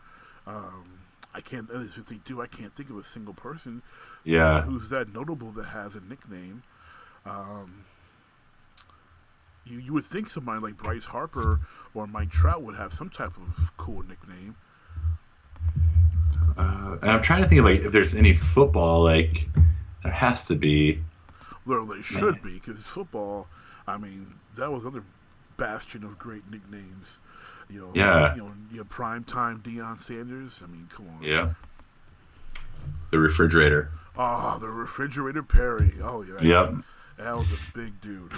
[SPEAKER 3] I can't. If they do, I can't think of a single person. Who's that notable that has a nickname. You would think somebody like Bryce Harper or Mike Trout would have some type of cool nickname.
[SPEAKER 5] And I'm trying to think of like if there's any football, like there has to be.
[SPEAKER 3] Well, there should be, because football, I mean, that was another bastion of great nicknames. You have prime time Deion Sanders. I mean, come on.
[SPEAKER 5] Yeah. The refrigerator.
[SPEAKER 3] Oh, the refrigerator Perry. Oh yeah.
[SPEAKER 5] Yep.
[SPEAKER 3] That was a big dude.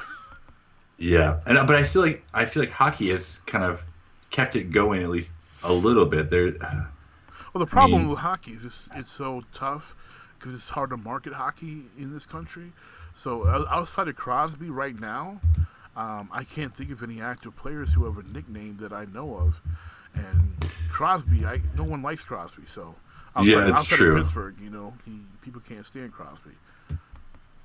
[SPEAKER 5] Yeah, but I feel like hockey has kind of kept it going at least a little bit.
[SPEAKER 3] Well, the problem with hockey is it's so tough because it's hard to market hockey in this country. So outside of Crosby right now, I can't think of any active players who have a nickname that I know of. And Crosby, no one likes Crosby. So outside
[SPEAKER 5] true.
[SPEAKER 3] of Pittsburgh, people can't stand Crosby.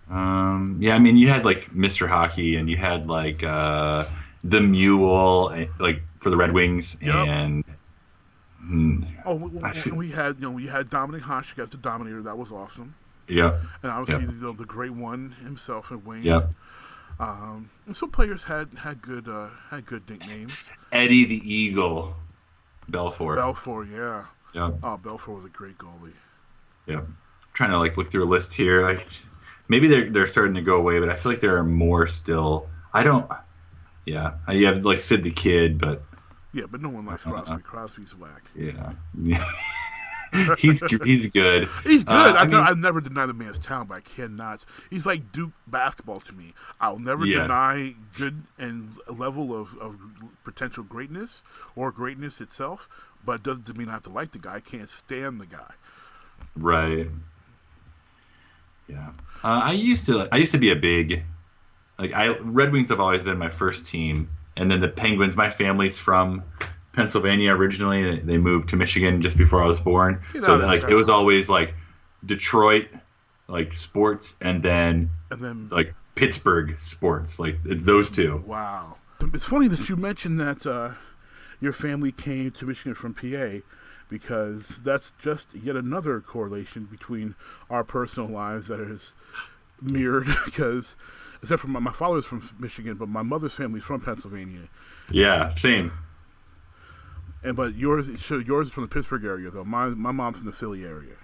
[SPEAKER 5] I mean, you had like Mr. Hockey, and you had like the Mule, like for the Red Wings, and
[SPEAKER 3] we had Dominic Hasek as the Dominator. That was awesome.
[SPEAKER 5] Yeah,
[SPEAKER 3] and obviously the great one himself and Wayne.
[SPEAKER 5] Yeah.
[SPEAKER 3] And some players had good nicknames.
[SPEAKER 5] Eddie the Eagle, Belfour.
[SPEAKER 3] Yeah.
[SPEAKER 5] Yeah.
[SPEAKER 3] Oh, Belfour was a great goalie.
[SPEAKER 5] Yeah. I'm trying to like look through a list here. Like maybe they're starting to go away, but I feel like there are more still. You have like Sid the Kid, but
[SPEAKER 3] no one likes Crosby. Crosby's whack.
[SPEAKER 5] Yeah. He's good.
[SPEAKER 3] He's good. I've never denied the man's talent, but I cannot. He's like Duke basketball to me. I'll never deny good and a level of potential greatness or greatness itself, but it doesn't mean I have to like the guy. I can't stand the guy.
[SPEAKER 5] Right. Yeah. I used to be a big, Red Wings have always been my first team, and then the Penguins. My family's from Pennsylvania originally. They moved to Michigan just before I was born. So it was always like Detroit, like sports, and then like Pittsburgh sports, like it's those two.
[SPEAKER 3] Wow. It's funny that you mentioned that your family came to Michigan from PA, because that's just yet another correlation between our personal lives that is mirrored. Because except for my father's from Michigan, but my mother's family's from Pennsylvania.
[SPEAKER 5] Yeah, same.
[SPEAKER 3] But yours is from the Pittsburgh area, though. My mom's from the Philly area.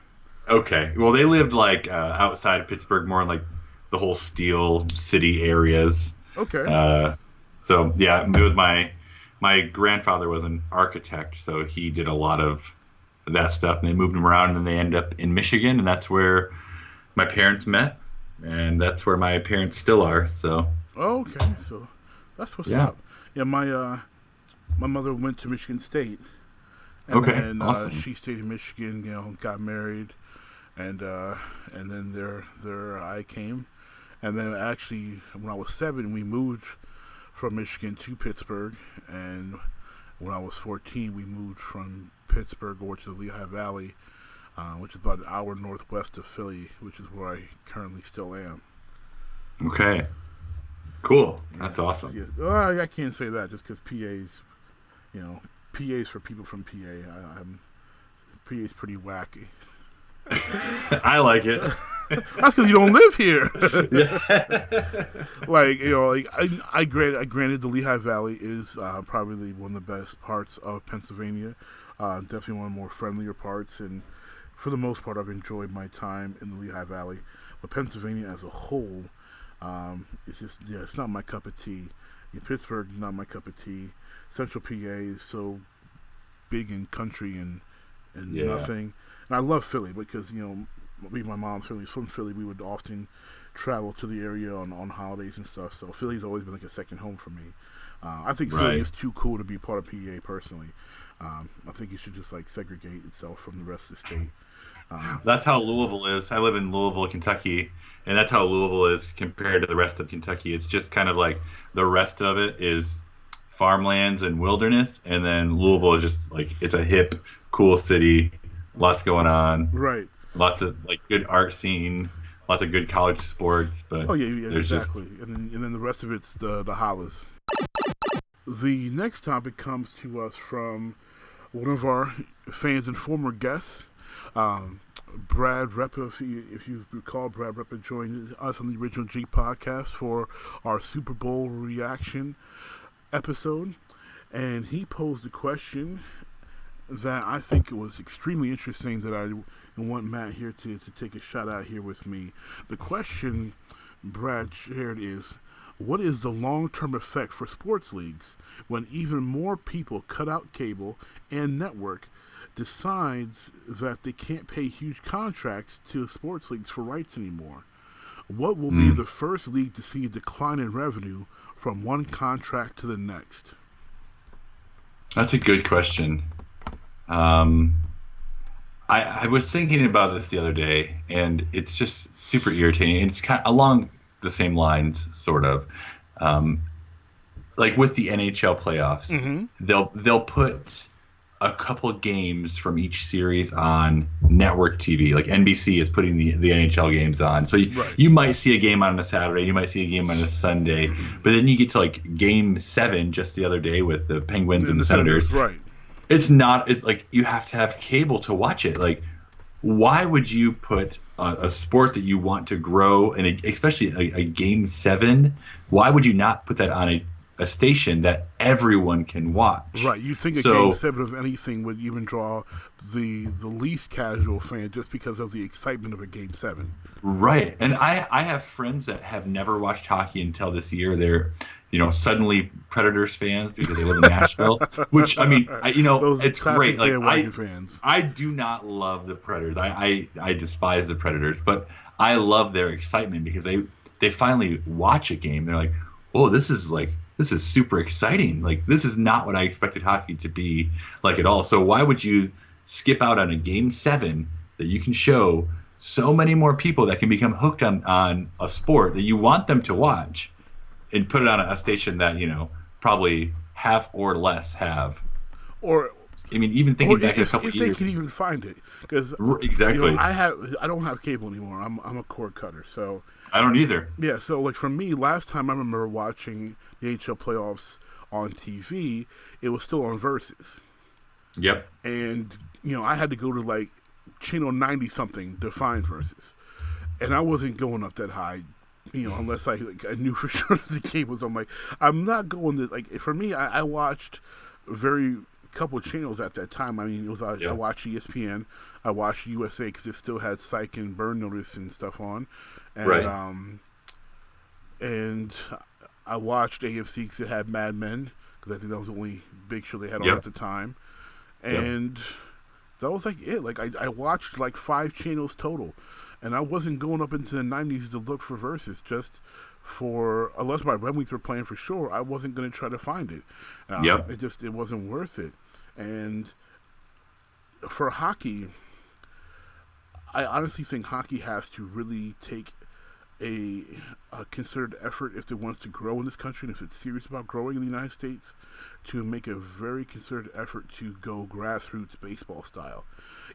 [SPEAKER 5] Okay. Well, they lived outside of Pittsburgh, more in like the whole Steel City areas.
[SPEAKER 3] Okay.
[SPEAKER 5] So yeah, it was my grandfather was an architect, so he did a lot of that stuff, and they moved him around, and they ended up in Michigan, and that's where my parents met, and that's where my parents still are. So.
[SPEAKER 3] Oh, okay. So that's what's up. Yeah, my mother went to Michigan State, and then
[SPEAKER 5] awesome.
[SPEAKER 3] She stayed in Michigan, got married, and then there I came, and then actually when I was 7, we moved from Michigan to Pittsburgh, and when I was 14, we moved from Pittsburgh over to the Lehigh Valley, which is about an hour northwest of Philly, which is where I currently still am.
[SPEAKER 5] Okay, cool. That's awesome.
[SPEAKER 3] Yeah. Well, I can't say that just because PA's for people from PA. PA's pretty wacky.
[SPEAKER 5] I like it.
[SPEAKER 3] That's because you don't live here. I granted the Lehigh Valley is probably one of the best parts of Pennsylvania. Definitely one of the more friendlier parts, and for the most part, I've enjoyed my time in the Lehigh Valley. But Pennsylvania as a whole, it's just it's not my cup of tea. Pittsburgh, not my cup of tea. Central PA is so big and country and nothing. And I love Philly because my mom's from Philly. We would often travel to the area on holidays and stuff. So Philly's always been like a second home for me. I think Philly is too cool to be part of PA personally. I think it should just segregate itself from the rest of the state.
[SPEAKER 5] That's how Louisville is. I live in Louisville, Kentucky, and that's how Louisville is compared to the rest of Kentucky. It's just kind of like the rest of it is farmlands and wilderness, and then Louisville is just it's a hip, cool city, lots going on.
[SPEAKER 3] Right.
[SPEAKER 5] Lots of good art scene, lots of good college sports, but
[SPEAKER 3] exactly. And then the rest of it's the hollers. The next topic comes to us from one of our fans and former guests, Brad Reppa. If you recall, Brad Reppa joined us on the original Jeek podcast for our Super Bowl reaction episode, and he posed a question that I think was extremely interesting that I want Matt here to take a shot at here with me. The question Brad shared is, what is the long-term effect for sports leagues when even more people cut out cable and network, decides that they can't pay huge contracts to sports leagues for rights anymore? What will be the first league to see a decline in revenue from one contract to the next?
[SPEAKER 5] That's a good question. I was thinking about this the other day, and it's just super irritating. It's kind of along the same lines, sort of. Like with the NHL playoffs, they'll put a couple games from each series on network TV. Like NBC is putting the NHL games on. So you might see a game on a Saturday, you might see a game on a Sunday, but then you get to Game 7 just the other day with the Penguins and the Senators.
[SPEAKER 3] Right.
[SPEAKER 5] It's like you have to have cable to watch it. Like, why would you put a sport that you want to grow, and especially a Game 7, why would you not put that on a station that everyone can watch?
[SPEAKER 3] Right. You think a Game 7 of anything would even draw the least casual fan just because of the excitement of a Game 7.
[SPEAKER 5] Right. And I have friends that have never watched hockey until this year. suddenly Predators fans because they live in Nashville. Which I mean, it's great. Like
[SPEAKER 3] fans.
[SPEAKER 5] I do not love the Predators. I despise the Predators, but I love their excitement because they finally watch a game. They're like, oh, this is super exciting. Like, this is not what I expected hockey to be like at all. So why would you skip out on a Game 7 that you can show so many more people that can become hooked on a sport that you want them to watch and put it on a station that, probably half or less have?
[SPEAKER 3] Or
[SPEAKER 5] I mean, even thinking back a couple
[SPEAKER 3] if
[SPEAKER 5] years.
[SPEAKER 3] they can even find it, because
[SPEAKER 5] exactly,
[SPEAKER 3] I don't have cable anymore. I'm a cord cutter, so
[SPEAKER 5] I don't either.
[SPEAKER 3] Yeah, so like for me, last time I remember watching the AHL playoffs on TV, it was still on Versus.
[SPEAKER 5] Yep.
[SPEAKER 3] And I had to go to like channel 90 something to find Versus, and I wasn't going up that high. Unless I knew for sure the game was on. I'm not going to, like, for me, I watched very couple of channels at that time. I mean, I watched ESPN, I watched USA because it still had Psych and Burn Notice and stuff on, and
[SPEAKER 5] right.
[SPEAKER 3] And I watched AFC because it had Mad Men, because I think that was the only big show they had on at the time, and that was like it. Like I watched like 5 channels total. And I wasn't going up into the 90s to look for Versus just for, unless my Red Wings were playing for sure, I wasn't going to try to find it. It wasn't worth it. And for hockey, I honestly think hockey has to really take a concerted effort if it wants to grow in this country, and if it's serious about growing in the United States, to make a very concerted effort to go grassroots baseball style.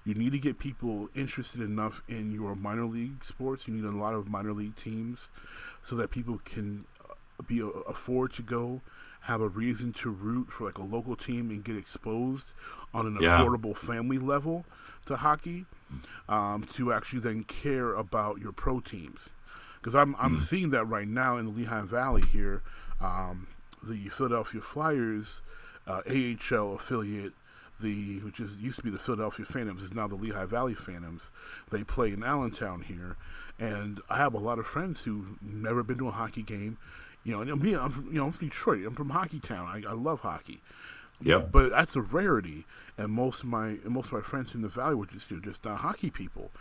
[SPEAKER 3] You need to get people interested enough in your minor league sports. You need a lot of minor league teams so that people can afford to go, have a reason to root for like a local team and get exposed on an affordable family level to hockey, to actually then care about your pro teams. Because I'm seeing that right now in the Lehigh Valley here. The Philadelphia Flyers AHL affiliate, which used to be the Philadelphia Phantoms, is now the Lehigh Valley Phantoms. They play in Allentown here, and I have a lot of friends who've never been to a hockey game. And me, I'm from Detroit. I'm from Hockey Town. I love hockey.
[SPEAKER 5] Yep.
[SPEAKER 3] But that's a rarity, and most of my friends in the Valley were just not hockey people.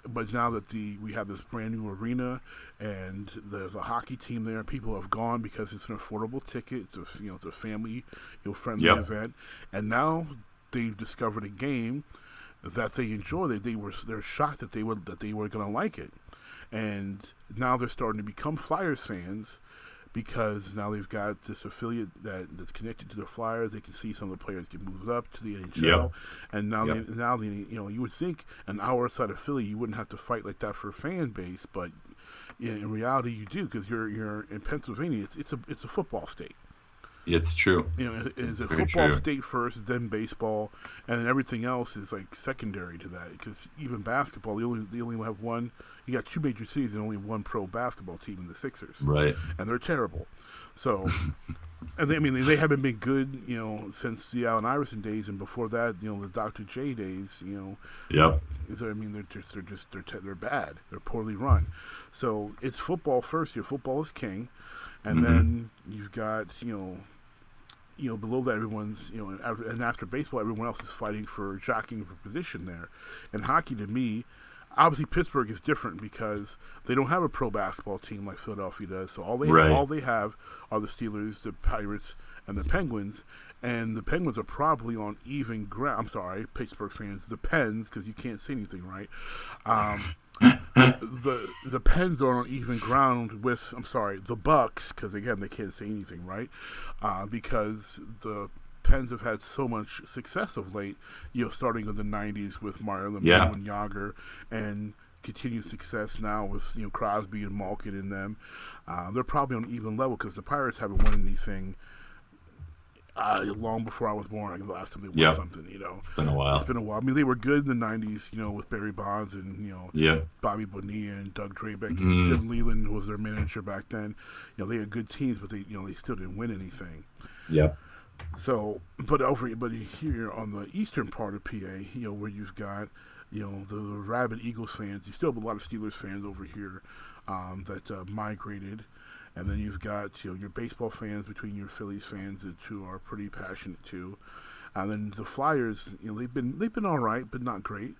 [SPEAKER 3] But now that we have this brand new arena and there's a hockey team there, people have gone because it's an affordable ticket. It's a family friendly event, and now they've discovered a game that they enjoy. They're shocked that they were going to like it, and now they're starting to become Flyers fans. Because now they've got this affiliate that's connected to the Flyers. They can see some of the players get moved up to the NHL, and now you would think an hour outside of Philly you wouldn't have to fight like that for a fan base, but in reality you do, because you're in Pennsylvania. It's a football state.
[SPEAKER 5] It's true.
[SPEAKER 3] It's a football state first, then baseball, and then everything else is like secondary to that. Because even basketball, they only have one. You got 2 major cities and only 1 pro basketball team in the Sixers.
[SPEAKER 5] Right.
[SPEAKER 3] And they're terrible. So, and they haven't been good, since the Allen Iverson days, and before that, the Dr. J days,
[SPEAKER 5] Yep.
[SPEAKER 3] They're bad. They're poorly run. So it's football first. Your football is king, and then you've got below that everyone's and after baseball everyone else is fighting for jockeying for position there. And hockey, to me, obviously Pittsburgh is different because they don't have a pro basketball team like Philadelphia does. So all they have are the Steelers, the Pirates, and the Penguins. And the Penguins are probably on even ground. I'm sorry, Pittsburgh fans, the Pens, because you can't say anything right. The Pens are on even ground with, the Bucks, because again they can't say anything right, because the Pens have had so much success of late, starting in the 90s with Mario Lemieux and Yager, and continued success now with Crosby and Malkin in them. They're probably on an even level because the Pirates haven't won anything long before I was born. I think the last time they won something,
[SPEAKER 5] It's been a while.
[SPEAKER 3] I mean, they were good in the 90s, with Barry Bonds and, Bobby Bonilla and Doug Drabeck and Jim Leland, who was their manager back then. They had good teams, but they still didn't win anything.
[SPEAKER 5] Yep.
[SPEAKER 3] So, but here on the eastern part of PA, where you've got, the rabid Eagles fans, you still have a lot of Steelers fans over here that migrated. And then you've got your baseball fans between your Phillies fans who are pretty passionate too. And then the Flyers, they've been all right, but not great.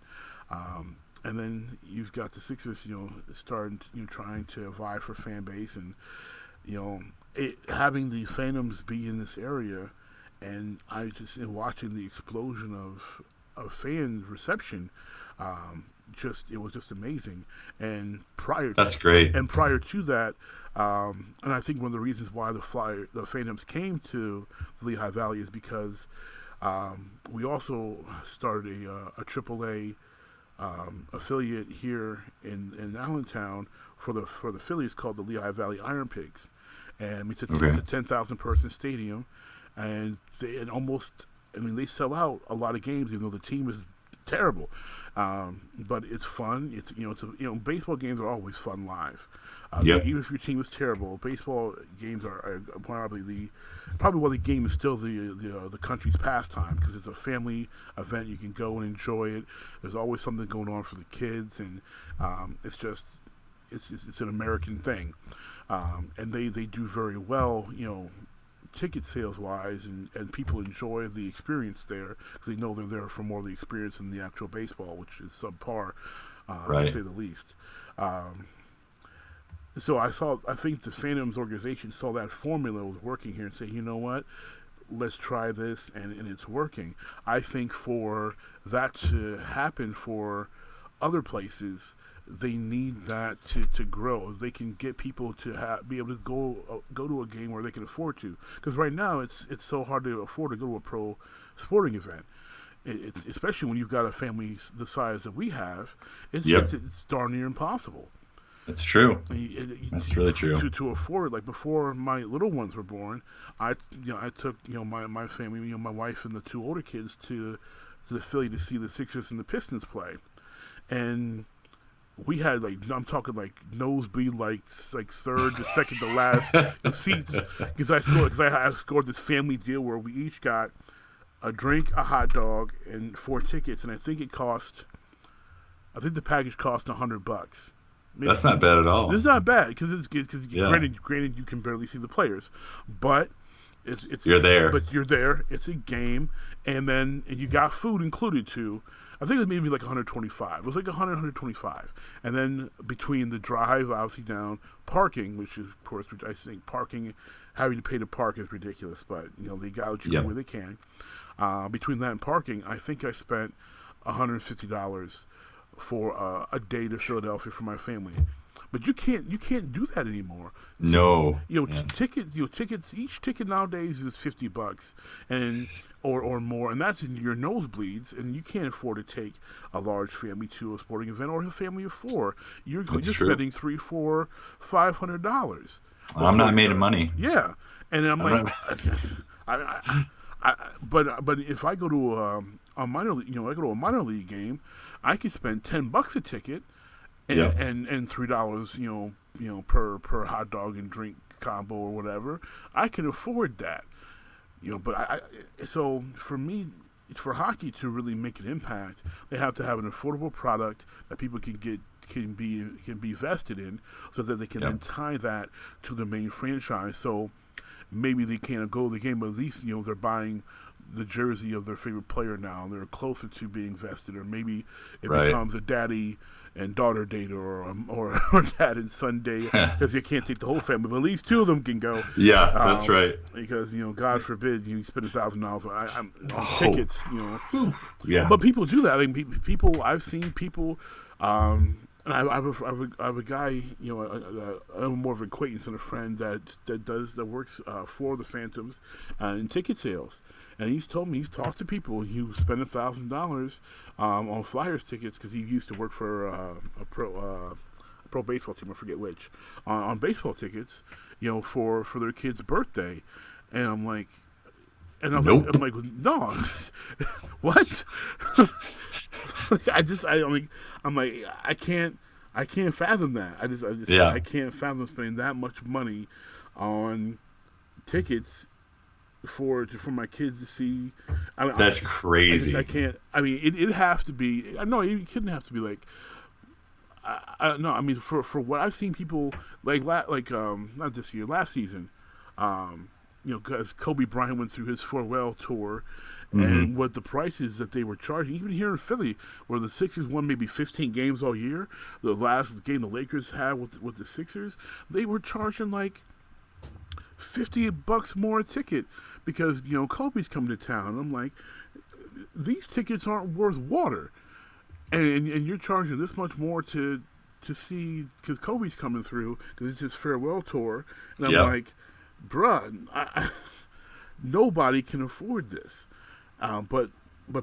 [SPEAKER 3] And then you've got the Sixers, starting, trying to vie for fan base, and having the Phantoms be in this area, and I just watching the explosion of fan reception. It was just amazing. And
[SPEAKER 5] that's great.
[SPEAKER 3] And prior to that, and I think one of the reasons why the Phantoms came to the Lehigh Valley is because we also started a AAA affiliate here in Allentown for the Phillies called the Lehigh Valley Iron Pigs, and it's a 10,000 person stadium, and they sell out a lot of games even though the team is terrible, but it's fun. Baseball games are always fun live. Even if your team is terrible, baseball games are probably one of the game is still the country's pastime, because it's a family event. You can go and enjoy it. There's always something going on for the kids, and it's an American thing, and they do very well, ticket sales wise, and people enjoy the experience there because they know they're there for more of the experience than the actual baseball, which is subpar, to say the least. So I think the Phantoms organization saw that formula was working here and said, you know what, let's try this, and it's working. I think for that to happen for other places, they need that to grow. They can get people to be able to go to a game where they can afford to. Because right now it's so hard to afford to go to a pro sporting event. It's especially when you've got a family the size that we have. It's darn near impossible.
[SPEAKER 5] That's true. That's really true.
[SPEAKER 3] To afford, like before my little ones were born, I took my family, my wife and the two older kids to the Philly to see the Sixers and the Pistons play, and we had I'm talking nosebleed, like third to second to last seats, because I scored this family deal where we each got a drink, a hot dog, and 4 tickets, and I think the package cost $100. Maybe.
[SPEAKER 5] That's not bad at all.
[SPEAKER 3] It's not bad because granted you can barely see the players, but
[SPEAKER 5] you're there.
[SPEAKER 3] But you're there. It's a game, and you got food included too. I think it was maybe like 125. It was like 125, and then between the drive, obviously down, parking, which is of course, which I think parking, having to pay to park is ridiculous, but they gouge you where they can. Between that and parking, I think I spent $150 for a day to Philadelphia for my family, but you can't do that anymore.
[SPEAKER 5] No,
[SPEAKER 3] tickets. Each ticket nowadays is $50, and or more, and that's in your nosebleeds, and you can't afford to take a large family to a sporting event or a family of 4. You're spending $300, $400, $500.
[SPEAKER 5] I'm not made of money.
[SPEAKER 3] Yeah, and I'm like, but if I go to a minor league, I go to a minor league game, I could spend $10 a ticket, and $3, per hot dog and drink combo or whatever. I can afford that, But so for me, for hockey to really make an impact, they have to have an affordable product that people can be vested in, so that they can then tie that to the main franchise. So maybe they can't go to the game, but at least they're buying the jersey of their favorite player now. They're closer to being vested, or maybe it becomes a daddy and daughter date, or dad and son date, because you can't take the whole family, but at least 2 of them can go.
[SPEAKER 5] Yeah, that's right.
[SPEAKER 3] Because God forbid you spend $1,000 on tickets.
[SPEAKER 5] Yeah.
[SPEAKER 3] But people do that. I mean, I've seen people. And I have a guy, I'm more of an acquaintance and a friend that works for the Phantoms in ticket sales, and he's told me he's talked to people who spend $1,000 on Flyers tickets, because he used to work for a pro baseball team, I forget which, on baseball tickets, for their kid's birthday, and I'm like, and I was
[SPEAKER 5] nope.
[SPEAKER 3] I'm like, no, what? I'm like, I can't fathom that. I can't fathom spending that much money on tickets for my kids to see.
[SPEAKER 5] That's crazy.
[SPEAKER 3] I can't. I mean, it'd have to be. I know it couldn't have to be like. no, I mean for what I've seen people not this year, last season, because Kobe Bryant went through his farewell tour, and what the prices that they were charging, even here in Philly, where the Sixers won maybe 15 games all year, the last game the Lakers had with the Sixers, they were charging like $50 more a ticket because Kobe's coming to town. I'm like, these tickets aren't worth water, and you're charging this much more to see because Kobe's coming through because it's his farewell tour, and I'm like, bruh, nobody can afford this. But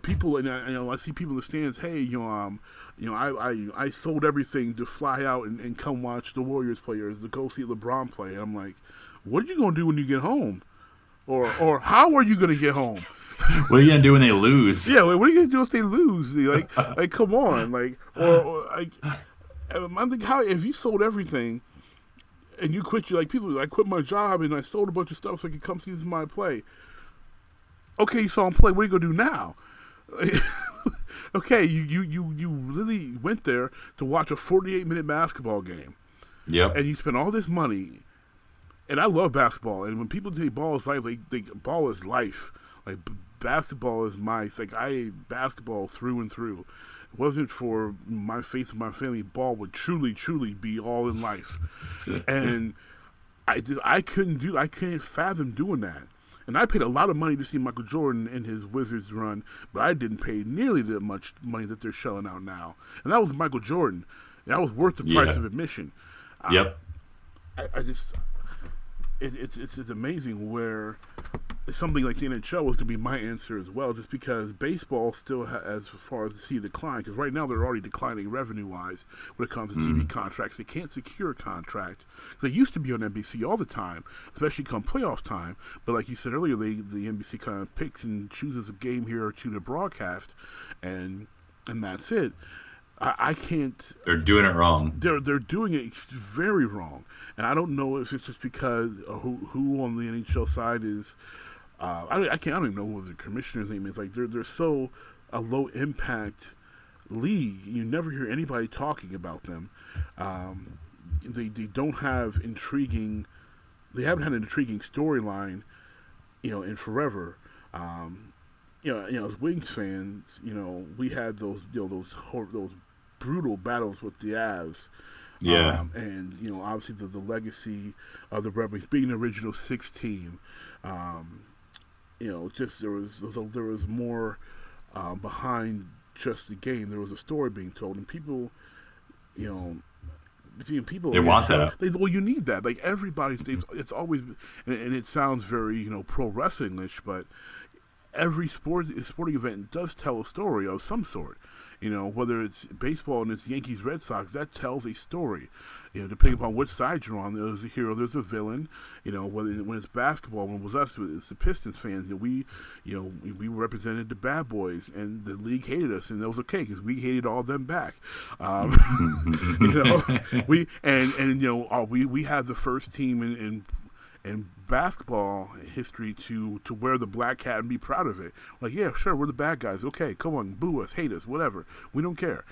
[SPEAKER 3] people, and I see people in the stands. Hey, I sold everything to fly out and come watch the Warriors players, to go see LeBron play. And I'm like, what are you gonna do when you get home, or how are you gonna get home?
[SPEAKER 5] What are you gonna do when they lose?
[SPEAKER 3] Yeah, what are you gonna do if they lose? Like come on, like, or like, I'm thinking, how if you sold everything and you quit, I quit my job and I sold a bunch of stuff so I could come see my play. Okay, you saw him play. What are you gonna do now? Okay, you really went there to watch a 48-minute basketball game.
[SPEAKER 5] Yep. And
[SPEAKER 3] you spent all this money. And I love basketball. And when people say ball is life, ball is life. Like basketball is basketball through and through. It wasn't for my face and my family, ball would truly, truly be all in life. And I can't fathom doing that. And I paid a lot of money to see Michael Jordan in his Wizards run, but I didn't pay nearly that much money that they're shelling out now. And that was Michael Jordan. That was worth the price of admission.
[SPEAKER 5] Yep.
[SPEAKER 3] It's amazing where something like the NHL was going to be my answer as well, just because baseball still as far as the see decline, because right now they're already declining revenue-wise when it comes to TV contracts. They can't secure a contract. They used to be on NBC all the time, especially come playoff time, but like you said earlier, the NBC kind of picks and chooses a game here or two to broadcast, and that's it. I can't.
[SPEAKER 5] They're doing it wrong.
[SPEAKER 3] They're doing it very wrong, and I don't know if it's just because who on the NHL side is. I don't even know who the commissioner's name is. Like they're so a low impact league. You never hear anybody talking about them. They don't have intriguing. They haven't had an intriguing storyline, in forever. As Wings fans, we had those brutal battles with the Avs.
[SPEAKER 5] Yeah.
[SPEAKER 3] And obviously the legacy of the Red Wings being the original 6 team. Just there was more behind just the game. There was a story being told, and people, people
[SPEAKER 5] they want that.
[SPEAKER 3] You need that. Like everybody's, it's always, and it sounds very pro wrestling-ish, but every sporting event does tell a story of some sort. Whether it's baseball and it's Yankees, Red Sox, that tells a story. Depending upon which side you're on, there's a hero, there's a villain. When it's basketball, when it was us, it's the Pistons fans. We represented the bad boys, and the league hated us, and that was okay because we hated all them back. We had the first team in basketball history to wear the black hat and be proud of it. Like, yeah, sure, we're the bad guys. Okay, come on, boo us, hate us, whatever. We don't care.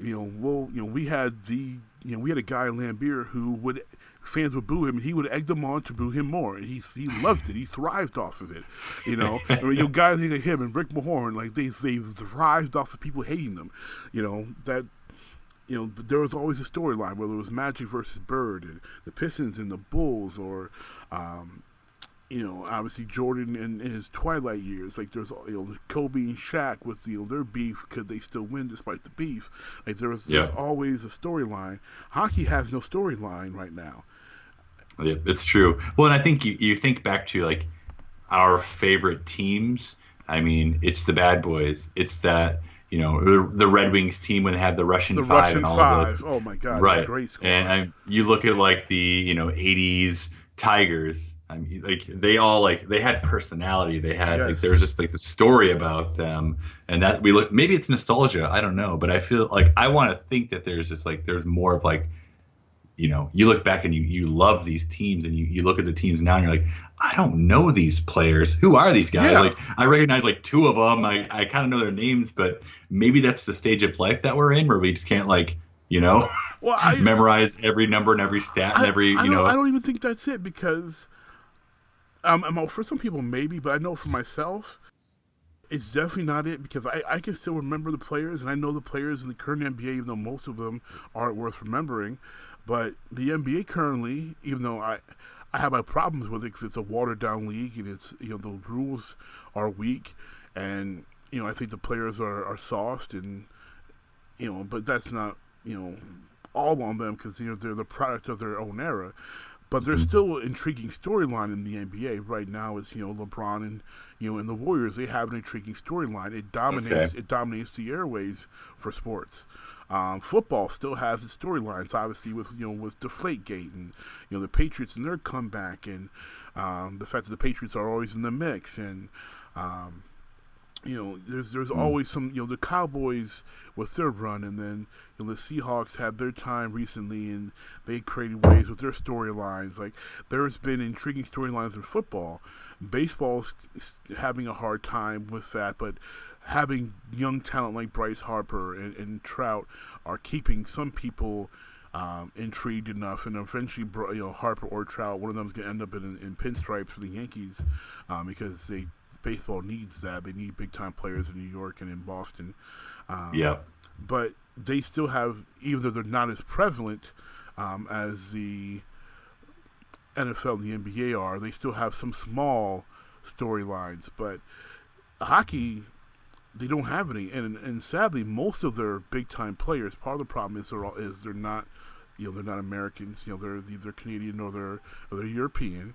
[SPEAKER 3] We had we had a guy in Lambeer who fans would boo him, and he would egg them on to boo him more, and he loved it. He thrived off of it. Guys like him and Rick Mahorn, like they thrived off of people hating them. But there was always a storyline, whether it was Magic versus Bird, and the Pistons and the Bulls, or, obviously Jordan in his twilight years. Like there's, Kobe and Shaq with their beef. Could they still win despite the beef? Like there's always a storyline. Hockey has no storyline right now.
[SPEAKER 5] Yeah, it's true. Well, and I think you think back to like our favorite teams. I mean, it's the bad boys. It's that. The Red Wings team when they had the Russian Five and all of those.
[SPEAKER 3] Oh my God!
[SPEAKER 5] Right.
[SPEAKER 3] Great squad.
[SPEAKER 5] And you look at like the 80s Tigers. I mean, like they had personality. They had like there was just like the story about them, and that we look. Maybe it's nostalgia. I don't know, but I feel like I want to think that there's just like there's more of like. You look back and you love these teams, and you look at the teams now and you're like, I don't know these players. Who are these guys? Yeah. Like I recognize like 2 of them. I kind of know their names, but maybe that's the stage of life that we're in where we just can't like,
[SPEAKER 3] Well,
[SPEAKER 5] memorize every number and every stat and
[SPEAKER 3] I don't even think that's it, because for some people maybe, but I know for myself, it's definitely not it, because I can still remember the players, and I know the players in the current NBA, even though most of them aren't worth remembering. But the NBA currently, even though I have my problems with it because it's a watered down league and it's the rules are weak, and I think the players are soft, and but that's not all on them, because they're the product of their own era. But there's still an intriguing storyline in the NBA right now. Is LeBron and and the Warriors, they have an intriguing storyline. It dominates the airways for sports. Football still has its storylines, obviously, with Deflategate and the Patriots and their comeback, and the fact that the Patriots are always in the mix, and there's always some the Cowboys with their run, and then the Seahawks had their time recently, and they created waves with their storylines. Like, there's been intriguing storylines in football. Baseball's having a hard time with that, but having young talent like Bryce Harper and Trout are keeping some people intrigued enough, and eventually Harper or Trout, one of them is going to end up in pinstripes for the Yankees, because baseball needs that. They need big time players in New York and in Boston. But they still have, even though they're not as prevalent as the NFL and the NBA are, they still have some small storylines. But hockey, they don't have any, and sadly, most of their big time players, part of the problem is they're not they're not Americans. They're either Canadian or they're European.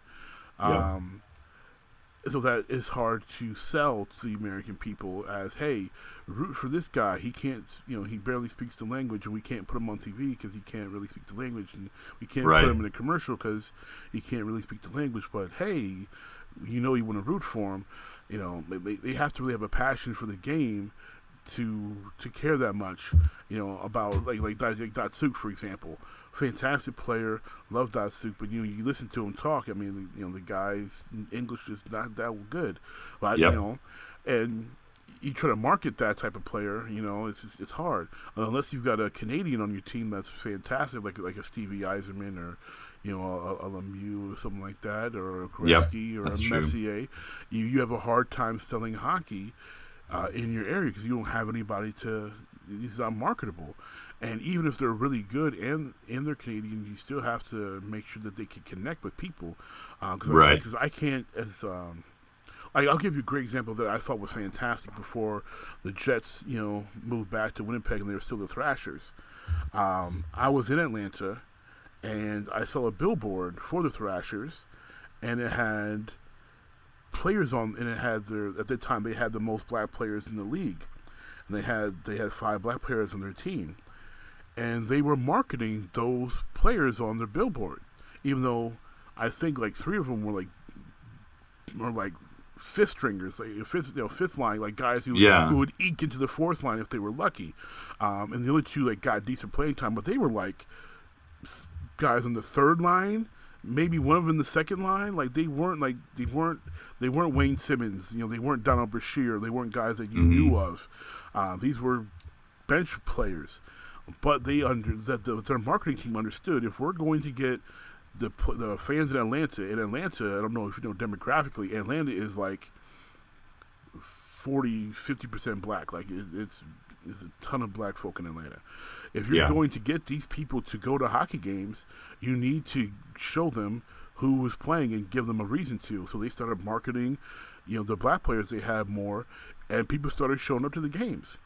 [SPEAKER 3] So that is hard to sell to the American people as, hey, root for this guy. He can't, he barely speaks the language, and we can't put him on TV because he can't really speak the language, and we can't put him in a commercial because he can't really speak the language. But hey, you want to root for him. They have to really have a passion for the game to care that much. About like Datsuk, for example. Fantastic player, love Datsuk, but you listen to him talk. I mean, the guy's English is not that good, but and you try to market that type of player, it's hard unless you've got a Canadian on your team that's fantastic, like a Stevie Yzerman or a Lemieux or something like that, or a Gretzky or a Messier. You have a hard time selling hockey in your area because you don't have anybody it's not marketable. And even if they're really good and they're Canadian, you still have to make sure that they can connect with people. Because I can't, I'll give you a great example that I thought was fantastic before the Jets, moved back to Winnipeg and they were still the Thrashers. I was in Atlanta and I saw a billboard for the Thrashers, and it had players on, and it had at the time they had the most black players in the league, and they had 5 black players on their team. And they were marketing those players on their billboard, even though I think like 3 of them were like fifth stringers, like fifth line, like guys who would eke into the 4th line if they were lucky. And the other 2 got decent playing time, but they were like guys on the 3rd line, maybe one of them in the 2nd line. Like they weren't Wayne Simmons, they weren't Donald Brashear, they weren't guys that you knew of. These were bench players. But their marketing team understood, if we're going to get the fans in Atlanta, I don't know if you know demographically, Atlanta is like 40-50% black. Like it's a ton of black folk in Atlanta. If you're going to get these people to go to hockey games, you need to show them who was playing and give them a reason to. So they started marketing, the black players they had more, and people started showing up to the games.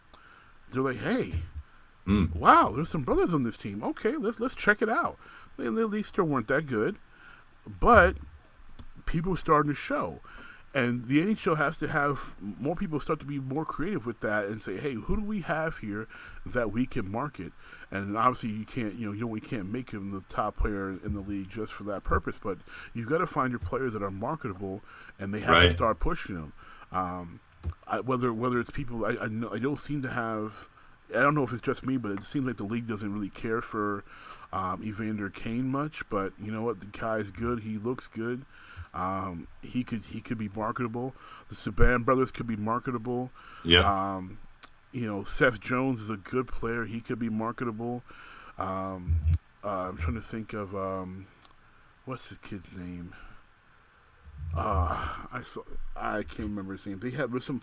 [SPEAKER 3] They're like, hey. Wow, there's some brothers on this team. Okay, let's check it out. They still weren't that good, but people were starting to show. And the NHL has to have more people start to be more creative with that and say, hey, who do we have here that we can market? And obviously you can't, we can't make him the top player in the league just for that purpose, but you've got to find your players that are marketable, and they have to start pushing them. Whether it's people, I don't seem to have, I don't know if it's just me, but it seems like the league doesn't really care for Evander Kane much. But you know what? The guy's good. He looks good. He could be marketable. The Subban brothers could be marketable. Yeah. Seth Jones is a good player. He could be marketable. I'm trying to think of what's his kid's name. I can't remember his name. There's some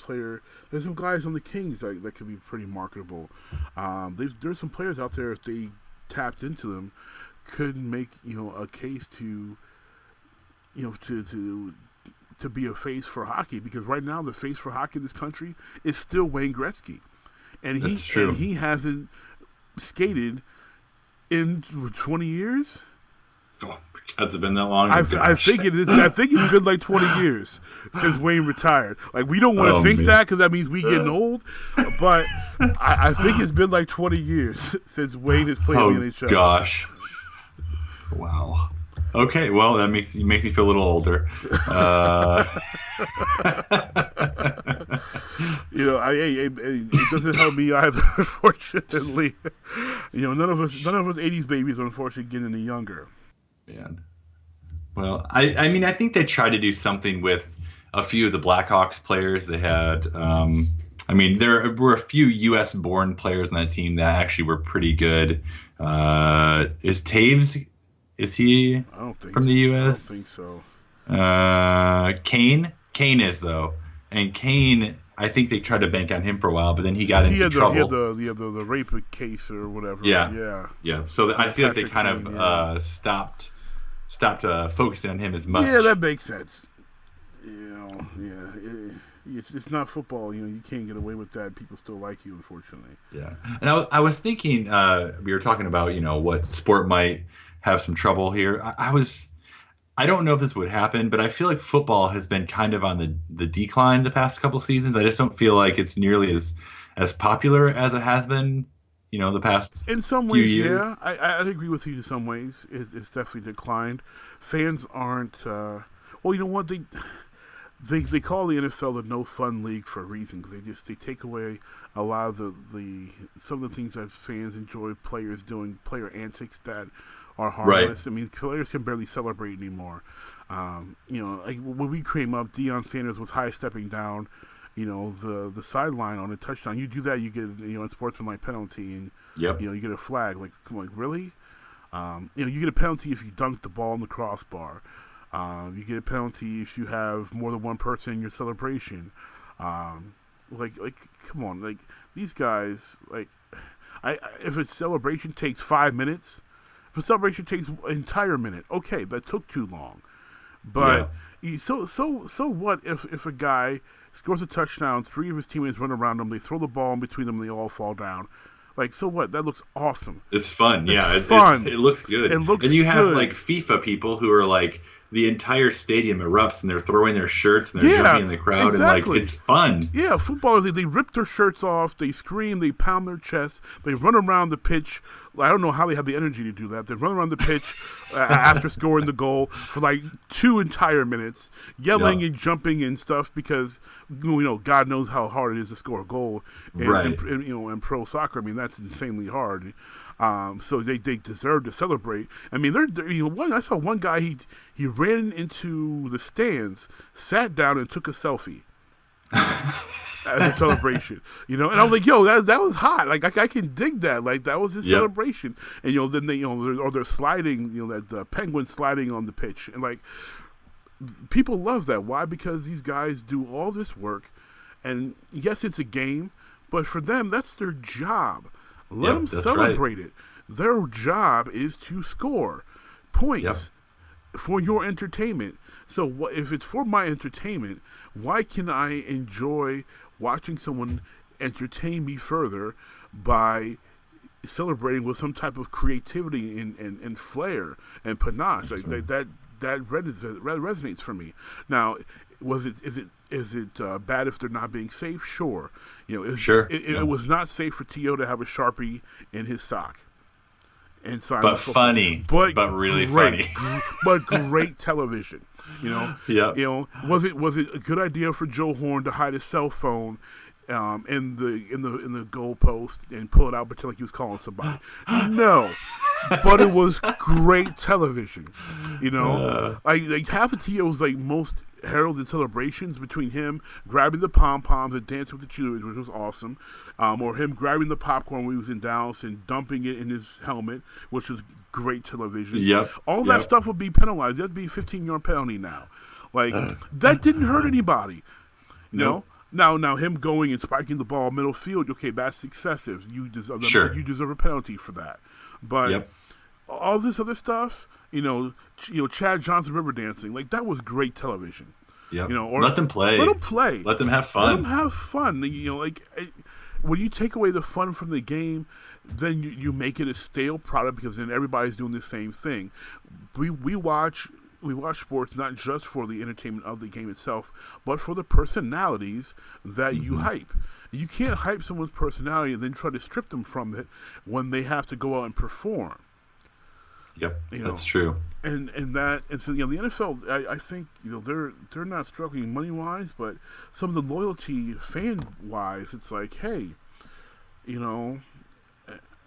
[SPEAKER 3] guys on the Kings that could be pretty marketable. There's some players out there, if they tapped into them, could make a case to to be a face for hockey, because right now the face for hockey in this country is still Wayne Gretzky, and he hasn't skated in 20 years.
[SPEAKER 5] Oh, has it been that long?
[SPEAKER 3] I think it is. I think it's been like 20 years since Wayne retired. Like, we don't want to think that, because that means we getting old. But I think it's been like 20 years since Wayne has played in the NHL.
[SPEAKER 5] Oh gosh! Wow. Okay, well, that makes me feel a little older.
[SPEAKER 3] It doesn't help me either, unfortunately. None of us 80s babies are unfortunately getting any younger.
[SPEAKER 5] Man. Well, I mean, I think they tried to do something with a few of the Blackhawks players. They had, there were a few U.S.-born players on that team that actually were pretty good. Is Taves? Is he from the U.S.?
[SPEAKER 3] I don't think so.
[SPEAKER 5] Kane is, though. And Kane, I think they tried to bank on him for a while, but then he got into trouble.
[SPEAKER 3] He had the rape case or whatever.
[SPEAKER 5] Yeah. So I feel like they kind of stopped focusing on him as much.
[SPEAKER 3] Yeah, that makes sense. It's not football. You can't get away with that. People still like you, unfortunately.
[SPEAKER 5] Yeah. And I was thinking, we were talking about, what sport might have some trouble here. I don't know if this would happen, but I feel like football has been kind of on the decline the past couple seasons. I just don't feel like it's nearly as popular as it has been, the past
[SPEAKER 3] in some ways,
[SPEAKER 5] few years.
[SPEAKER 3] Yeah. I'd agree with you in some ways. It's definitely declined. Fans aren't well, you know what? They call the NFL the no fun league for a reason, because they take away a lot of some of the things that fans enjoy, players doing, player antics that are harmless. Right. I mean, players can barely celebrate anymore. Like when we came up, Deion Sanders was high stepping down, the sideline on a touchdown. You do that, you get a sportsmanlike penalty, and you get a flag. Like, come on, really? You get a penalty if you dunk the ball in the crossbar. You get a penalty if you have more than one person in your celebration. Like, come on, like, these guys, like, if a celebration takes 5 minutes, if a celebration takes an entire minute, okay, that took too long. But so what if a guy scores a touchdown, 3 of his teammates run around him, they throw the ball in between them, and they all fall down. Like, so what? That looks awesome.
[SPEAKER 5] It's fun. It's
[SPEAKER 3] fun.
[SPEAKER 5] It looks good.
[SPEAKER 3] And
[SPEAKER 5] you have like FIFA people who are like, the entire stadium erupts and they're throwing their shirts and they're jumping in the crowd, and like, it's fun.
[SPEAKER 3] Yeah, footballers, they rip their shirts off, they scream, they pound their chests, they run around the pitch. I don't know how they have the energy to do that. They run around the pitch after scoring the goal for like 2 entire minutes, yelling and jumping and stuff, because God knows how hard it is to score a goal in pro soccer. I mean, that's insanely hard. So they deserve to celebrate. I mean, I saw one guy, he ran into the stands, sat down, and took a selfie as a celebration. And I was like, yo, that was hot. Like, I can dig that. Like, that was his celebration. And then they're sliding, that penguin sliding on the pitch, and like, people love that. Why? Because these guys do all this work, and yes, it's a game, but for them, that's their job. Let them celebrate it. Their job is to score points for your entertainment. So if it's for my entertainment, why can I enjoy watching someone entertain me further by celebrating with some type of creativity and flair and panache? Like, that resonates for me. Now, is it bad if they're not being safe? Sure. It was not safe for T.O. to have a Sharpie in his sock.
[SPEAKER 5] But funny. But really funny.
[SPEAKER 3] But great television. Was it a good idea for Joe Horn to hide his cell phone in the goalpost and pull it out, pretend like he was calling somebody. No, but it was great television. Like half of T.O.'s like most heralded celebrations between him grabbing the pom poms and dancing with the cheerleaders, which was awesome, or him grabbing the popcorn when he was in Dallas and dumping it in his helmet, which was great television.
[SPEAKER 5] Yep.
[SPEAKER 3] All that stuff would be penalized. That'd be a 15-yard penalty now. Like that didn't hurt anybody.
[SPEAKER 5] Nope.
[SPEAKER 3] Now him going and spiking the ball middle field, okay, that's excessive. You deserve a penalty for that. But all this other stuff, Chad Johnson river dancing, like that was great television.
[SPEAKER 5] Yep.
[SPEAKER 3] Or
[SPEAKER 5] let them play.
[SPEAKER 3] Let them play.
[SPEAKER 5] Let them have fun.
[SPEAKER 3] When you take away the fun from the game, then you make it a stale product because then everybody's doing the same thing. We watch sports not just for the entertainment of the game itself, but for the personalities that you hype. You can't hype someone's personality and then try to strip them from it when they have to go out and perform.
[SPEAKER 5] Yep, that's true.
[SPEAKER 3] And so the NFL, I think they're not struggling money wise, but some of the loyalty fan wise, it's like, hey,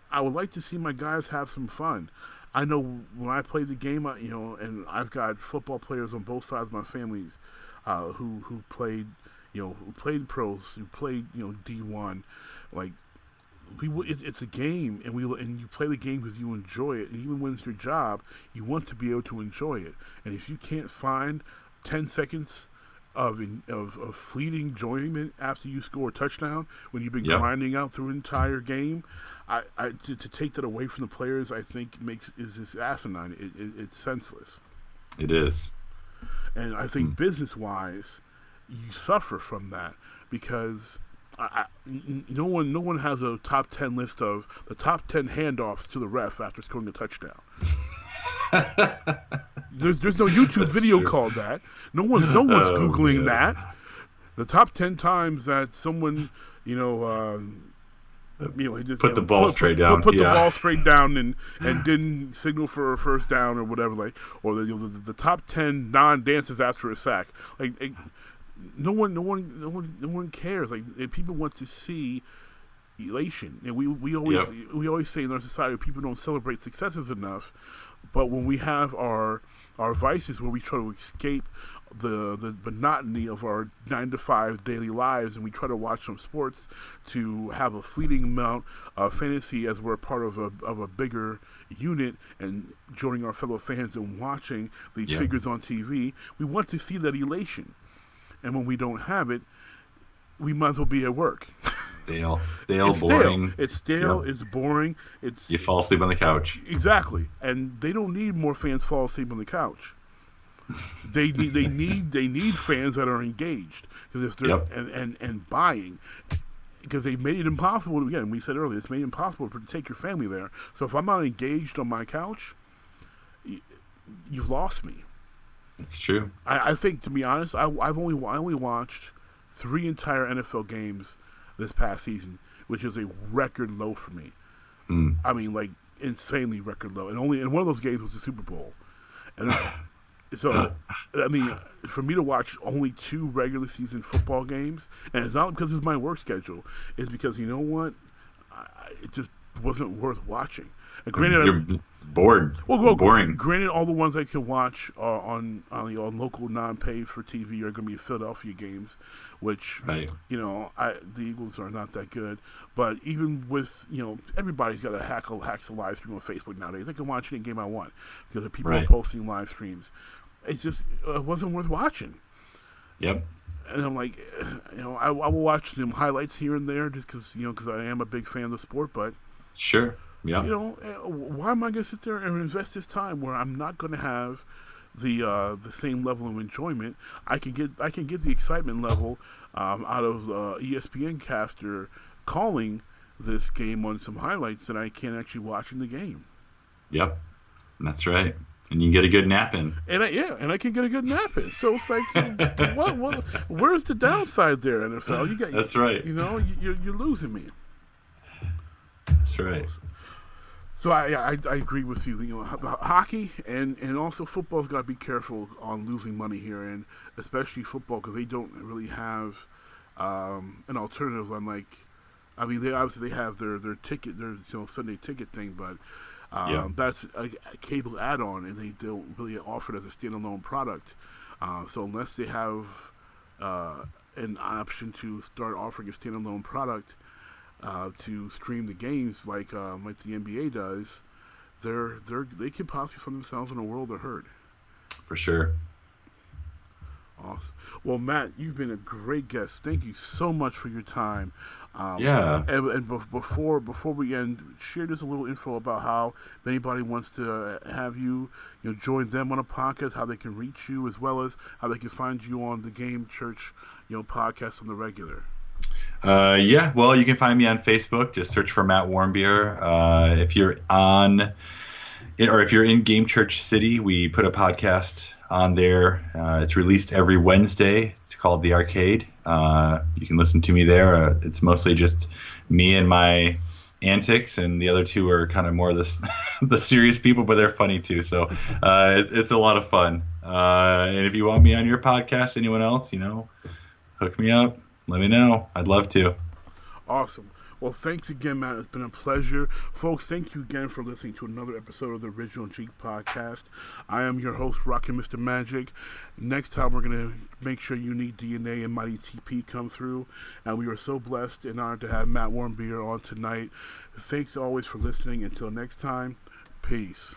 [SPEAKER 3] I would like to see my guys have some fun. I know when I play the game, and I've got football players on both sides of my families who played pros, who played D1. Like it's a game, and you play the game because you enjoy it. And even when it's your job, you want to be able to enjoy it. And if you can't find 10 seconds of fleeting enjoyment after you score a touchdown when you've been grinding out through an entire game, to take that away from the players, I think is just asinine. It's senseless.
[SPEAKER 5] It is.
[SPEAKER 3] And I think business-wise, you suffer from that because no one has a top 10 list of the top 10 handoffs to the ref after scoring a touchdown. There's no YouTube video called that. No one's Googling that. The top 10 times that someone, he just
[SPEAKER 5] put the ball straight down.
[SPEAKER 3] Put the ball straight down and didn't signal for a first down or whatever, or the top 10 non-dances after a sack. No one cares. People want to see elation, and we always say in our society people don't celebrate successes enough. But when we have our vices where we try to escape the monotony of our 9-to-5 daily lives, and we try to watch some sports to have a fleeting amount of fantasy as we're part of a bigger unit and joining our fellow fans and watching these figures on TV, we want to see that elation. And when we don't have it, we might as well be at work.
[SPEAKER 5] Stale,
[SPEAKER 3] it's
[SPEAKER 5] boring.
[SPEAKER 3] It's stale. It's boring.
[SPEAKER 5] You fall asleep on the couch.
[SPEAKER 3] Exactly, and they don't need more fans fall asleep on the couch. They need fans that are engaged because if they're and buying, because they made it impossible. Again, we said earlier, it's made it impossible to take your family there. So if I'm not engaged on my couch, you've lost me.
[SPEAKER 5] It's true.
[SPEAKER 3] I think, to be honest, I only watched 3 entire NFL games this past season, which is a record low for me. I mean, insanely record low. And one of those games was the Super Bowl. And so, I mean, for me to watch only 2 regular season football games, and it's not because it's my work schedule, it's because, you know what? It just wasn't worth watching. And granted,
[SPEAKER 5] you're bored. Boring.
[SPEAKER 3] Granted, all the ones I can watch on local non-pay for TV are going to be Philadelphia games, which the Eagles are not that good. But even with everybody's got a hack a live stream on Facebook nowadays. I can watch any game I want because the people are posting live streams. It's just it wasn't worth watching.
[SPEAKER 5] Yep.
[SPEAKER 3] And I'm like, I will watch some highlights here and there just because I am a big fan of the sport, but
[SPEAKER 5] sure. Yeah.
[SPEAKER 3] Why am I going to sit there and invest this time where I'm not going to have the same level of enjoyment? I can get the excitement level out of ESPN caster calling this game on some highlights that I can't actually watch in the game. Yep,
[SPEAKER 5] that's right. And you can get a good nap in.
[SPEAKER 3] And I can get a good nap in. So it's like, what? Where's the downside there, NFL?
[SPEAKER 5] That's right.
[SPEAKER 3] You're losing me.
[SPEAKER 5] That's right.
[SPEAKER 3] So I agree with you. Hockey and also football's got to be careful on losing money here, and especially football because they don't really have an alternative on like, I mean, they obviously they have their ticket, their Sunday ticket thing, but that's a cable add-on, and they don't really offer it as a standalone product. So unless they have an option to start offering a standalone product to stream the games like the NBA does, they could possibly find themselves in a world of hurt.
[SPEAKER 5] For sure.
[SPEAKER 3] Awesome. Well, Matt, you've been a great guest. Thank you so much for your time. And before we end, share just a little info about how if anybody wants to have you join them on a podcast, how they can reach you, as well as how they can find you on the Gamechurch podcast on the regular.
[SPEAKER 5] Well, you can find me on Facebook. Just search for Matt Warmbier. If you're in Gamechurch City, we put a podcast on there. It's released every Wednesday. It's called The Arcade. You can listen to me there. It's mostly just me and my antics, and the other two are kind of more the serious people, but they're funny too. So it's a lot of fun. And if you want me on your podcast, anyone else, hook me up. Let me know. I'd love to.
[SPEAKER 3] Awesome. Well, thanks again, Matt. It's been a pleasure. Folks, thank you again for listening to another episode of the Original Jeek Podcast. I am your host, Rockinmrmagic. Next time, we're going to make sure Unique DNA and Mighty TP come through. And we are so blessed and honored to have Matt Warmbier on tonight. Thanks always for listening. Until next time, peace.